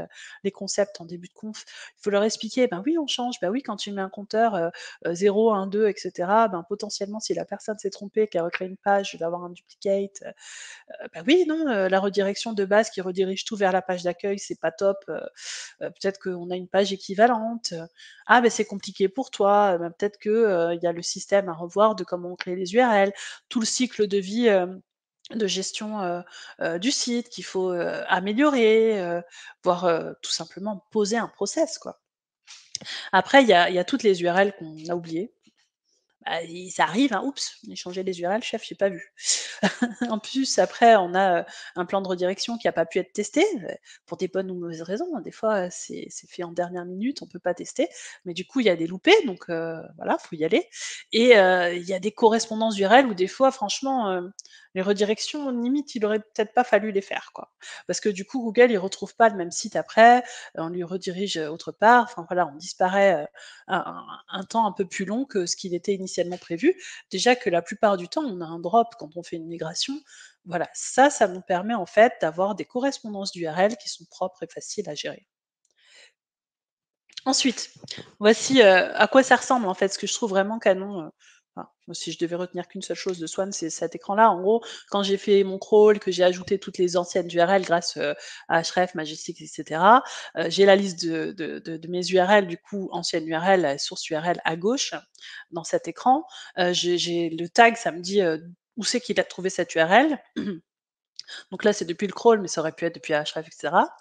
les concepts en début de conf. Il faut leur expliquer: «Ben oui, on change, ben oui, quand tu mets un compteur, 0, 1, 2 et cetera, ben potentiellement si la personne s'est trompée, qu'elle recrée une page, il va avoir un duplicate, bah oui, non, la redirection de base qui redirige tout vers la page d'accueil, c'est pas top, peut-être qu'on a une page équivalente, ah ben c'est compliqué pour toi, bah, peut-être que, il y a le système à revoir de comment on crée les URL, tout le cycle de vie, de gestion, du site qu'il faut, améliorer, voire, tout simplement poser un process, quoi. Après il y a toutes les URL qu'on a oubliées. Bah, ça arrive, hein: «Oups, j'ai changé les URL, chef, j'ai pas vu». En plus, après, on a, un plan de redirection qui a pas pu être testé, pour des bonnes ou mauvaises raisons, hein. Des fois, c'est fait en dernière minute, on peut pas tester, mais du coup, il y a des loupés, donc voilà, faut y aller et il y a des correspondances URL où des fois, franchement, les redirections, limite, il aurait peut-être pas fallu les faire, quoi. Parce que du coup, Google, il retrouve pas le même site après, on lui redirige, autre part, enfin voilà, on disparaît, un temps un peu plus long que ce qu'il était initialement prévu. Déjà que la plupart du temps, on a un drop quand on fait une migration. Voilà, ça nous permet en fait d'avoir des correspondances d'URL qui sont propres et faciles à gérer. Ensuite, voici, à quoi ça ressemble en fait, ce que je trouve vraiment canon, enfin, moi si je devais retenir qu'une seule chose de Swan, c'est cet écran-là. En gros, quand j'ai fait mon crawl, que j'ai ajouté toutes les anciennes URL grâce, à Href, Majestic et cetera, j'ai la liste de mes URL, du coup, anciennes URL, source URL à gauche, dans cet écran. J'ai le tag, ça me dit, où c'est qu'il a trouvé cette URL. Donc là, c'est depuis le crawl, mais ça aurait pu être depuis Ahref, et cetera.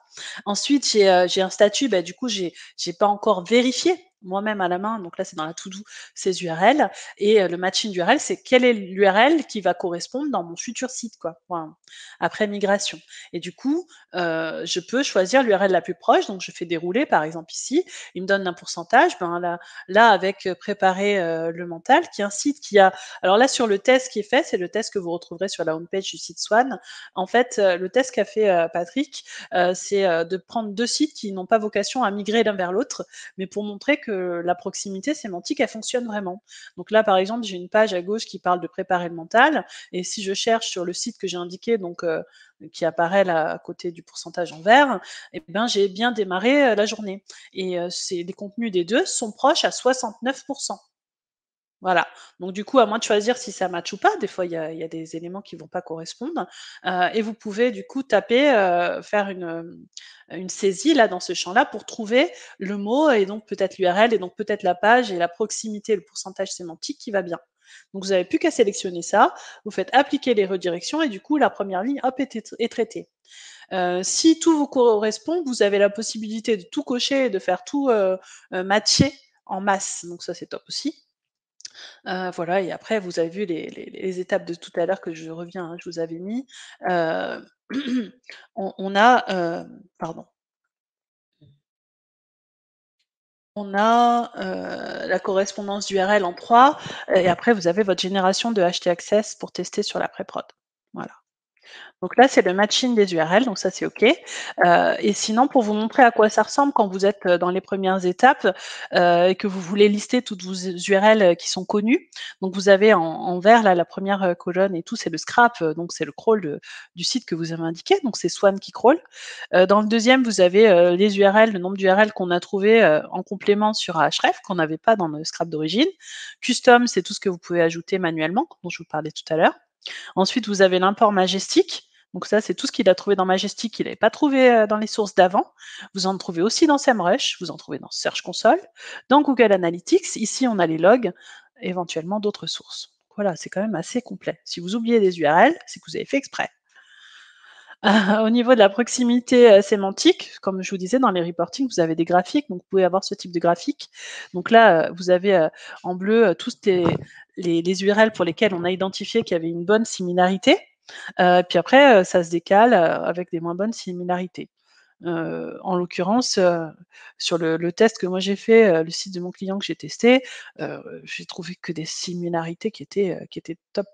Ensuite, j'ai un statut, bah, du coup, j'ai pas encore vérifié moi-même à la main, donc là, c'est dans la to do, ces URL et le matching d'URL, c'est quelle est l'URL qui va correspondre dans mon futur site, quoi, enfin, après migration et du coup, je peux choisir l'URL la plus proche, donc je fais dérouler, par exemple ici, il me donne un pourcentage, ben là avec, préparer, le mental, qui est un site qui a alors là, sur le test qui est fait, c'est le test que vous retrouverez sur la homepage du site Swan. En fait, le test qu'a fait, Patrick, c'est, de prendre 2 sites qui n'ont pas vocation à migrer l'un vers l'autre, mais pour montrer que la proximité sémantique, elle fonctionne vraiment. Donc là, par exemple, j'ai une page à gauche qui parle de préparer le mental et si je cherche sur le site que j'ai indiqué, donc qui apparaît là, à côté du pourcentage en vert, et ben, j'ai bien démarré, la journée et c'est les contenus des 2 sont proches à 69. Voilà, donc du coup, à moi de choisir si ça match ou pas. Des fois, il y a des éléments qui vont pas correspondre, et vous pouvez du coup taper, faire une saisie là, dans ce champ-là pour trouver le mot et donc peut-être l'URL et donc peut-être la page et la proximité, le pourcentage sémantique qui va bien. Donc vous avez plus qu'à sélectionner ça, vous faites appliquer les redirections et du coup la première ligne, hop, est traitée. Si tout vous correspond, vous avez la possibilité de tout cocher et de faire tout, matcher en masse, donc ça c'est top aussi. Voilà et après vous avez vu les étapes de tout à l'heure que je reviens, hein, je vous avais mis. Heu, on a, pardon. On a la correspondance d'URL en proie, et après vous avez votre génération de htaccess pour tester sur la pré-prod. Voilà. Donc là, c'est le matching des URL, donc ça c'est OK. Et sinon, pour vous montrer à quoi ça ressemble quand vous êtes dans les premières étapes et que vous voulez lister toutes vos URL qui sont connues. Donc vous avez en vert là la première colonne et tout, c'est le scrap, donc c'est le crawl du site que vous avez indiqué. Donc c'est Swan qui crawl. Dans le deuxième, vous avez les URL, le nombre d'URL qu'on a trouvé en complément sur Ahref qu'on n'avait pas dans le scrap d'origine. Custom, c'est tout ce que vous pouvez ajouter manuellement, dont je vous parlais tout à l'heure. Ensuite, vous avez l'import Majestic. Donc ça, c'est tout ce qu'il a trouvé dans Majestic qu'il n'avait pas trouvé dans les sources d'avant. Vous en trouvez aussi dans SEMrush, vous en trouvez dans Search Console, dans Google Analytics. Ici, on a les logs, éventuellement d'autres sources. Voilà, c'est quand même assez complet. Si vous oubliez des URL, c'est que vous avez fait exprès. Au niveau de la proximité sémantique, comme je vous disais, dans les reporting, vous avez des graphiques, donc vous pouvez avoir ce type de graphique. Donc là, vous avez en bleu tous les URL pour lesquels on a identifié qu'il y avait une bonne similarité. Puis après, ça se décale avec des moins bonnes similarités. En l'occurrence, sur le test que moi j'ai fait, le site de mon client que j'ai testé, j'ai trouvé que des similarités qui étaient top.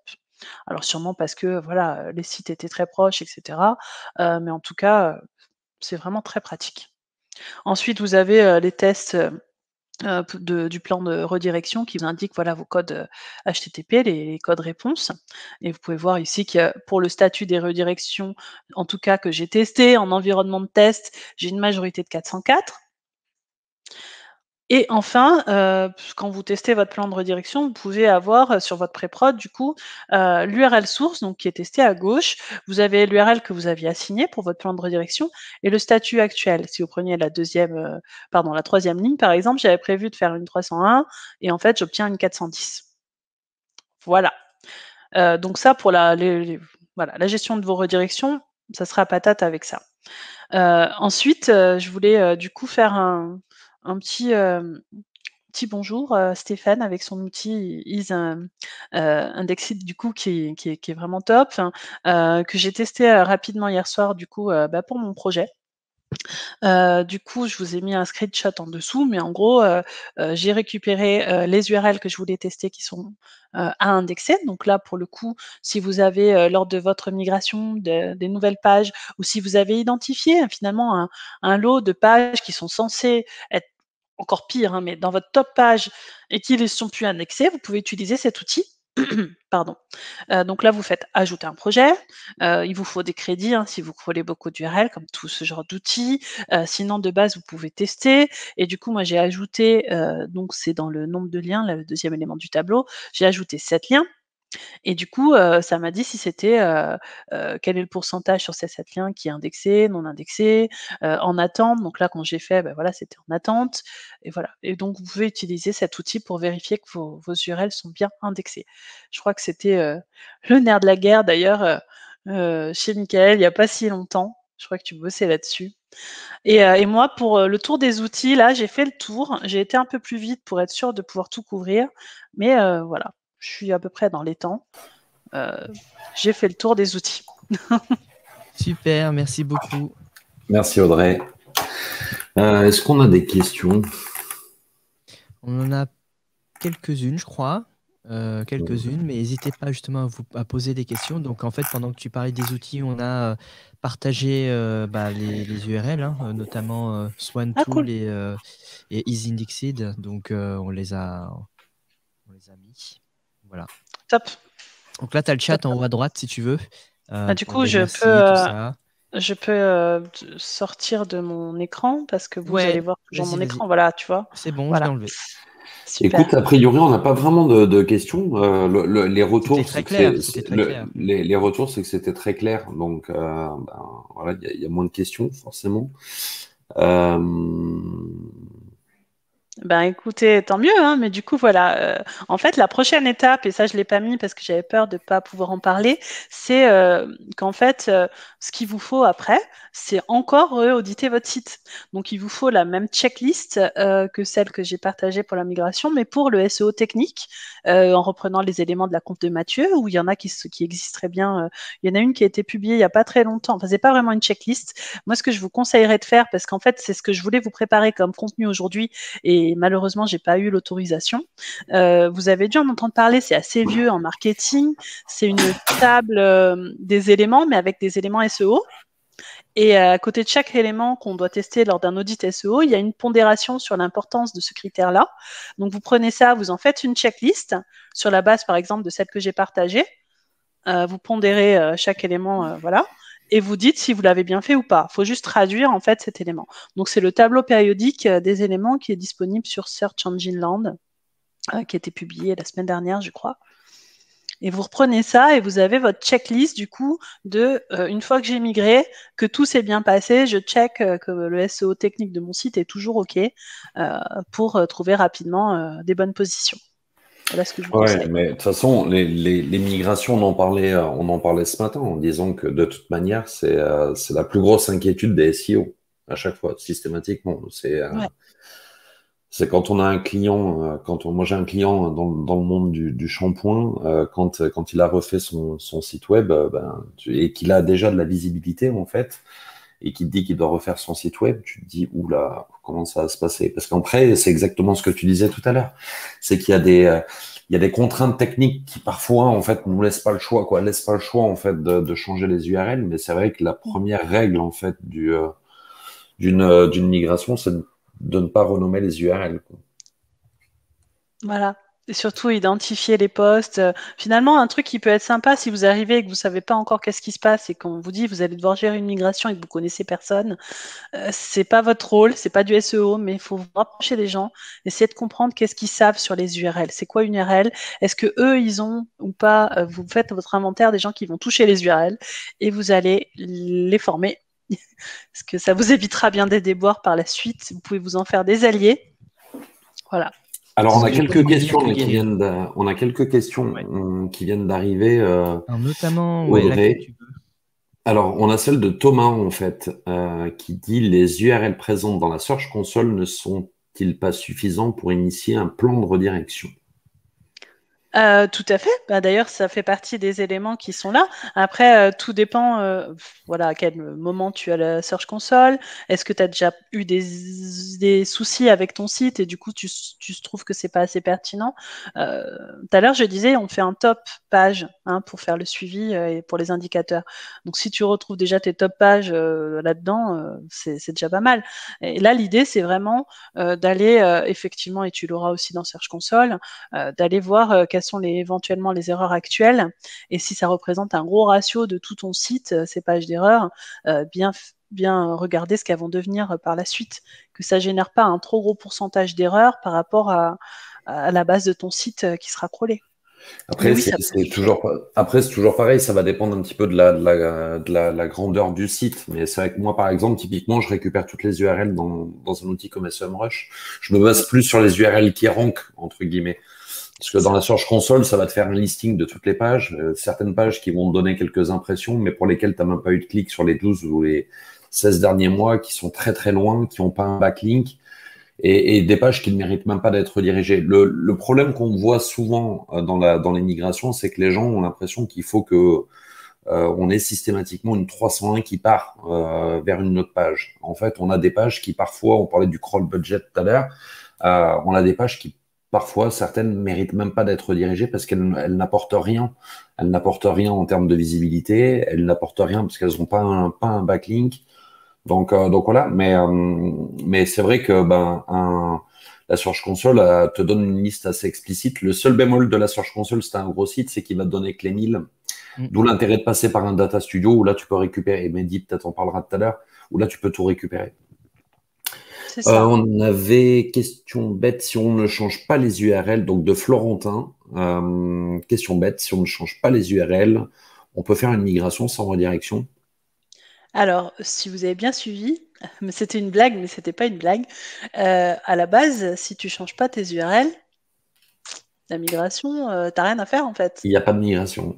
Alors sûrement parce que voilà, les sites étaient très proches, et cetera, mais en tout cas, c'est vraiment très pratique. Ensuite, vous avez, les tests, du plan de redirection qui vous indique voilà vos codes HTTP, les codes réponses. Et vous pouvez voir ici que pour le statut des redirections, en tout cas que j'ai testé en environnement de test, j'ai une majorité de 404. Et enfin, quand vous testez votre plan de redirection, vous pouvez avoir sur votre pré-prod du coup, l'URL source donc qui est testé à gauche. Vous avez l'URL que vous aviez assigné pour votre plan de redirection et le statut actuel. Si vous preniez la troisième ligne par exemple, j'avais prévu de faire une 301 et en fait j'obtiens une 410. Voilà. Donc ça pour la gestion de vos redirections, ça sera patate avec ça. Ensuite, je voulais du coup faire un petit bonjour, Stéphane avec son outil Indexit du coup qui est vraiment top, que j'ai testé, rapidement hier soir du coup, pour mon projet. Du coup, je vous ai mis un screenshot en dessous, mais en gros, j'ai récupéré, les URL que je voulais tester qui sont, à indexer. Donc là, pour le coup, si vous avez, lors de votre migration des nouvelles pages ou si vous avez identifié finalement un lot de pages qui sont censées être encore pire, hein, mais dans votre top page et qui ne sont plus indexées, vous pouvez utiliser cet outil. Pardon. Donc là, vous faites ajouter un projet. Il vous faut des crédits hein, si vous créez beaucoup d'URL, comme tout ce genre d'outils. Sinon, de base, vous pouvez tester. Et du coup, moi, j'ai ajouté, donc c'est dans le nombre de liens, là, le deuxième élément du tableau, j'ai ajouté 7 liens. Et du coup, ça m'a dit si c'était, quel est le pourcentage sur ces 7 liens qui est indexé, non indexé, en attente. Donc là, quand j'ai fait, voilà, c'était en attente et voilà. Et donc vous pouvez utiliser cet outil pour vérifier que vos URL sont bien indexées. Je crois que c'était, le nerf de la guerre d'ailleurs, chez Michael, il y a pas si longtemps. Je crois que tu bossais là-dessus. Et moi, pour, le tour des outils, là, j'ai fait le tour. J'ai été un peu plus vite pour être sûre de pouvoir tout couvrir, mais voilà, je suis à peu près dans les temps. J'ai fait le tour des outils. Super, merci beaucoup. Merci Audrey. Est-ce qu'on a des questions? On en a quelques-unes, je crois. Quelques-unes, mais n'hésitez pas justement à poser des questions. Donc en fait, pendant que tu parlais des outils, on a partagé les URL, hein, notamment Ah SwanTool cool, et EasyIndexed. Donc on les a mis. Voilà. top. Donc là, tu as le Top, chat en top. haut à droite si tu veux. Du Pour coup, dire merci, tout ça. je peux sortir de mon écran parce que vous allez Ouais, voir toujours vas-y, mon vas-y. écran. Voilà, tu vois. C'est bon, je l'ai Voilà, enlevé. Écoute, super. a priori, on n'a pas vraiment de questions. Les C'était retours, très c'est que clair, c'était très clair. les retours, c'est que c'était très clair. Donc, voilà, il y a moins de questions, forcément. Euh, Ben écoutez, tant mieux, hein, mais du coup voilà. En fait, la prochaine étape, et ça je l'ai pas mis parce que j'avais peur de pas pouvoir en parler, c'est qu'en fait, ce qu'il vous faut après, c'est encore auditer votre site. Donc il vous faut la même checklist que celle que j'ai partagée pour la migration, mais pour le SEO technique, en reprenant les éléments de la compte de Mathieu, où il y en a qui existeraient bien. Il y en a une qui a été publiée il y a pas très longtemps. Enfin, c'est pas vraiment une checklist. Moi, ce que je vous conseillerais de faire, parce qu'en fait, c'est ce que je voulais vous préparer comme contenu aujourd'hui, et et malheureusement, j'ai pas eu l'autorisation. Vous avez dû en entendre parler, c'est assez vieux en marketing. C'est une table des éléments, mais avec des éléments SEO. Et à côté de chaque élément qu'on doit tester lors d'un audit SEO, il y a une pondération sur l'importance de ce critère-là. Donc, vous prenez ça, vous en faites une checklist sur la base, par exemple, de celle que j'ai partagée. Vous pondérez chaque élément, voilà, et vous dites si vous l'avez bien fait ou pas. Il faut juste traduire, en fait, cet élément. Donc, c'est le tableau périodique des éléments qui est disponible sur Search Engine Land, qui a été publié la semaine dernière, je crois. Et vous reprenez ça et vous avez votre checklist du coup de une fois que j'ai migré, que tout s'est bien passé, je check que le SEO technique de mon site est toujours OK pour trouver rapidement des bonnes positions. Voilà ce que je vous Ouais, conseille. mais de toute façon, les migrations, on en parlait ce matin en disant que de toute manière, c'est la plus grosse inquiétude des SEO à chaque fois, systématiquement. Ouais. C'est quand on a un client, moi j'ai un client dans le monde du shampoing, quand il a refait son site web, et qu'il a déjà de la visibilité en fait, et qu'il te dit qu'il doit refaire son site web, tu te dis oula, comment ça va se passer? Parce qu'après, c'est exactement ce que tu disais tout à l'heure, c'est qu'il y a il y a des contraintes techniques qui parfois en fait nous laissent pas le choix, quoi, laissent pas le choix en fait de changer les URL, mais c'est vrai que la première règle en fait d'une migration, c'est de ne pas renommer les URL, quoi. Voilà. Et surtout identifier les postes. Finalement, un truc qui peut être sympa si vous arrivez et que vous savez pas encore qu'est-ce qui se passe et qu'on vous dit vous allez devoir gérer une migration et que vous connaissez personne, c'est pas votre rôle, c'est pas du SEO, mais il faut vous rapprocher des gens, essayer de comprendre qu'est-ce qu'ils savent sur les URL. C'est quoi une URL? Est-ce que eux ils ont ou pas? Vous faites votre inventaire des gens qui vont toucher les URL et vous allez les former, parce que ça vous évitera bien des déboires par la suite. Vous pouvez vous en faire des alliés. Voilà. Alors, C'est on ce a que je quelques voulais dire, questions là, Guillaume. on a quelques questions Ouais. qui viennent d'arriver, Alors, notamment, ouais, laquelle Audrey. tu veux. Alors, on a celle de Thomas, en fait, qui dit les URL présentes dans la Search Console ne sont-ils pas suffisants pour initier un plan de redirection? Tout à fait. Bah, d'ailleurs, ça fait partie des éléments qui sont là. Après, tout dépend, voilà, à quel moment tu as la Search Console. Est-ce que tu as déjà eu des soucis avec ton site et du coup, tu trouves que c'est pas assez pertinent? Tout à l'heure, je disais, on fait un top page hein, pour faire le suivi et pour les indicateurs. Donc, si tu retrouves déjà tes top pages là-dedans, c'est déjà pas mal. Et là, l'idée, c'est vraiment d'aller effectivement, et tu l'auras aussi dans Search Console, d'aller voir quelles sont éventuellement les erreurs actuelles et si ça représente un gros ratio de tout ton site, ces pages d'erreurs, bien regarder ce qu'elles vont devenir par la suite, que ça génère pas un trop gros pourcentage d'erreurs par rapport à la base de ton site qui sera crawlé. Mais Après, oui, ça peut suffire. c'est toujours pareil, ça va dépendre un petit peu la grandeur du site. Mais c'est vrai que moi, par exemple, typiquement, je récupère toutes les URL dans un outil comme SEMrush. Je me base plus sur les URL qui rankent, entre guillemets. Parce que dans la Search Console, ça va te faire un listing de toutes les pages, certaines pages qui vont te donner quelques impressions, mais pour lesquelles tu n'as même pas eu de clic sur les 12 ou les 16 derniers mois, qui sont très très loin, qui n'ont pas un backlink, et des pages qui ne méritent même pas d'être dirigées. Le problème qu'on voit souvent dans les migrations, c'est que les gens ont l'impression qu'il faut que on ait systématiquement une 301 qui part vers une autre page. En fait, on a des pages qui parfois, on parlait du crawl budget tout à l'heure, on a des pages qui parfois, certaines ne méritent même pas d'être dirigées parce qu'elles n'apportent rien. Elles n'apportent rien en termes de visibilité, elles n'apportent rien parce qu'elles n'ont pas un backlink. Donc voilà, mais c'est vrai que la Search Console te donne une liste assez explicite. Le seul bémol de la Search Console, c'est un gros site, c'est qu'il va te donner que les 1000. D'où l'intérêt de passer par un data studio où là tu peux récupérer. Et Mehdi peut-être en parlera tout à l'heure, où là tu peux tout récupérer. C'est ça. On avait question bête si on ne change pas les URL, donc de Florentin. Question bête, si on ne change pas les URL, on peut faire une migration sans redirection. Alors, si vous avez bien suivi, mais c'était une blague, mais c'était pas une blague. À la base, si tu changes pas tes URL, la migration, t'as rien à faire en fait. Il n'y a pas de migration.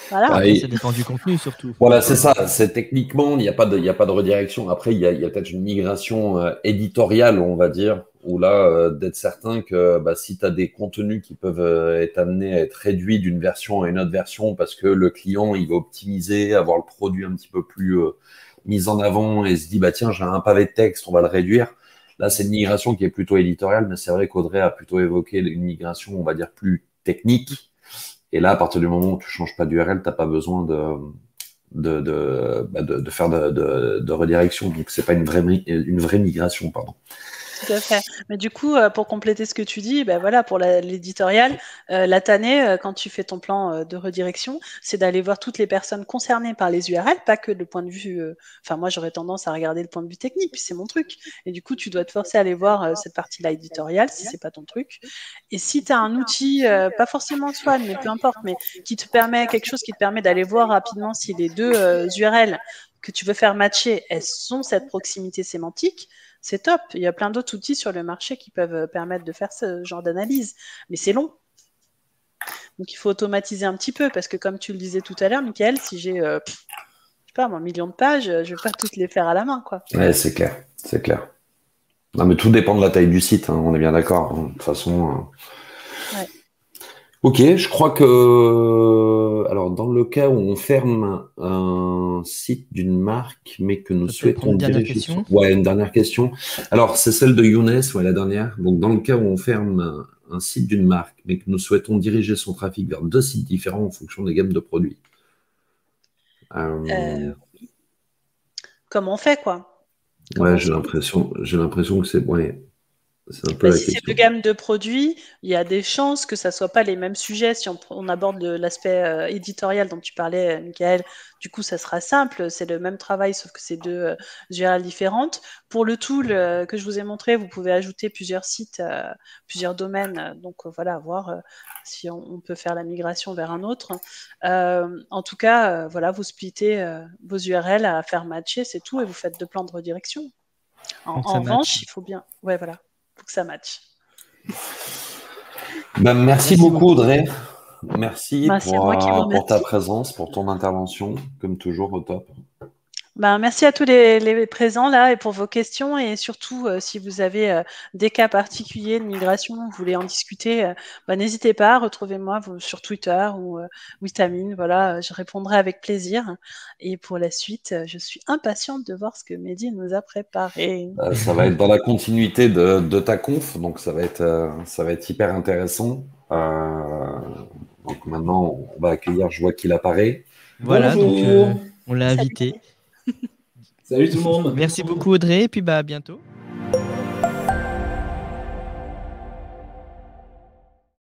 Voilà. Après, ça dépend du contenu surtout. Voilà, c'est ça. C'est techniquement, il y a pas de redirection. Après, il y a peut-être une migration éditoriale, on va dire, où là, d'être certain que si tu as des contenus qui peuvent être amenés à être réduits d'une version à une autre version parce que le client, il va optimiser, avoir le produit un petit peu plus mis en avant et se dit, bah tiens, j'ai un pavé de texte, on va le réduire. Là, c'est une migration qui est plutôt éditoriale, mais c'est vrai qu'Audrey a plutôt évoqué une migration, on va dire, plus technique. Et là, à partir du moment où tu changes pas d'URL, t'as pas besoin de faire de redirection. Donc, c'est pas une vraie migration, pardon. Tout à fait. Mais du coup, pour compléter ce que tu dis, ben voilà, pour l'éditorial, la tannée, quand tu fais ton plan de redirection, c'est d'aller voir toutes les personnes concernées par les URL, pas que le point de vue. Enfin, moi, j'aurais tendance à regarder le point de vue technique, puis c'est mon truc. Et du coup, tu dois te forcer à aller voir cette partie-là éditoriale, si c'est pas ton truc. Et si tu as un outil, pas forcément Swan, mais peu importe, mais qui te permet quelque chose qui te permet d'aller voir rapidement si les deux URL que tu veux faire matcher, elles ont cette proximité sémantique, c'est top. Il y a plein d'autres outils sur le marché qui peuvent permettre de faire ce genre d'analyse. Mais c'est long. Donc, il faut automatiser un petit peu parce que, comme tu le disais tout à l'heure, Michael, si j'ai, je sais pas, un million de pages, je ne vais pas toutes les faire à la main, quoi. Ouais, c'est clair. C'est clair. Non, mais tout dépend de la taille du site. On est bien d'accord. De toute façon. Ouais. Ok, je crois que alors dans le cas où on ferme un site d'une marque, mais que nous souhaitons diriger sur... Ouais, une dernière question. Alors c'est celle de Younes, ouais, la dernière. Donc dans le cas où on ferme un site d'une marque, mais que nous souhaitons diriger son trafic vers 2 sites différents en fonction des gammes de produits. Oui. Comment on fait, quoi? Ouais, j'ai l'impression que c'est ouais. C'est un peu la si c'est deux gammes de produits, il y a des chances que ça soit pas les mêmes sujets. Si on aborde l'aspect éditorial dont tu parlais, Michael, du coup, ça sera simple. C'est le même travail, sauf que c'est deux URL différentes. Pour le tool que je vous ai montré, vous pouvez ajouter plusieurs sites, plusieurs domaines. Donc voilà, voir si on peut faire la migration vers un autre. En tout cas, voilà, vous splittez vos URL à faire matcher, c'est tout, et vous faites deux plans de redirection. En revanche, il faut bien... Ouais, voilà. Faut que ça matche. Merci beaucoup, Audrey. Merci pour ta présence, pour ton intervention, comme toujours au top. Merci à tous les présents là et pour vos questions, et surtout si vous avez des cas particuliers de migration, vous voulez en discuter, n'hésitez pas, retrouvez-moi sur Twitter ou Witamine, voilà, je répondrai avec plaisir. Et pour la suite, je suis impatiente de voir ce que Mehdi nous a préparé. Ça va être dans la continuité de ta conf, donc ça va être hyper intéressant. Donc maintenant, on va accueillir, je vois qu'il apparaît. Voilà, donc on l'a invité. Salut tout le monde. Merci beaucoup Audrey, et puis à bientôt.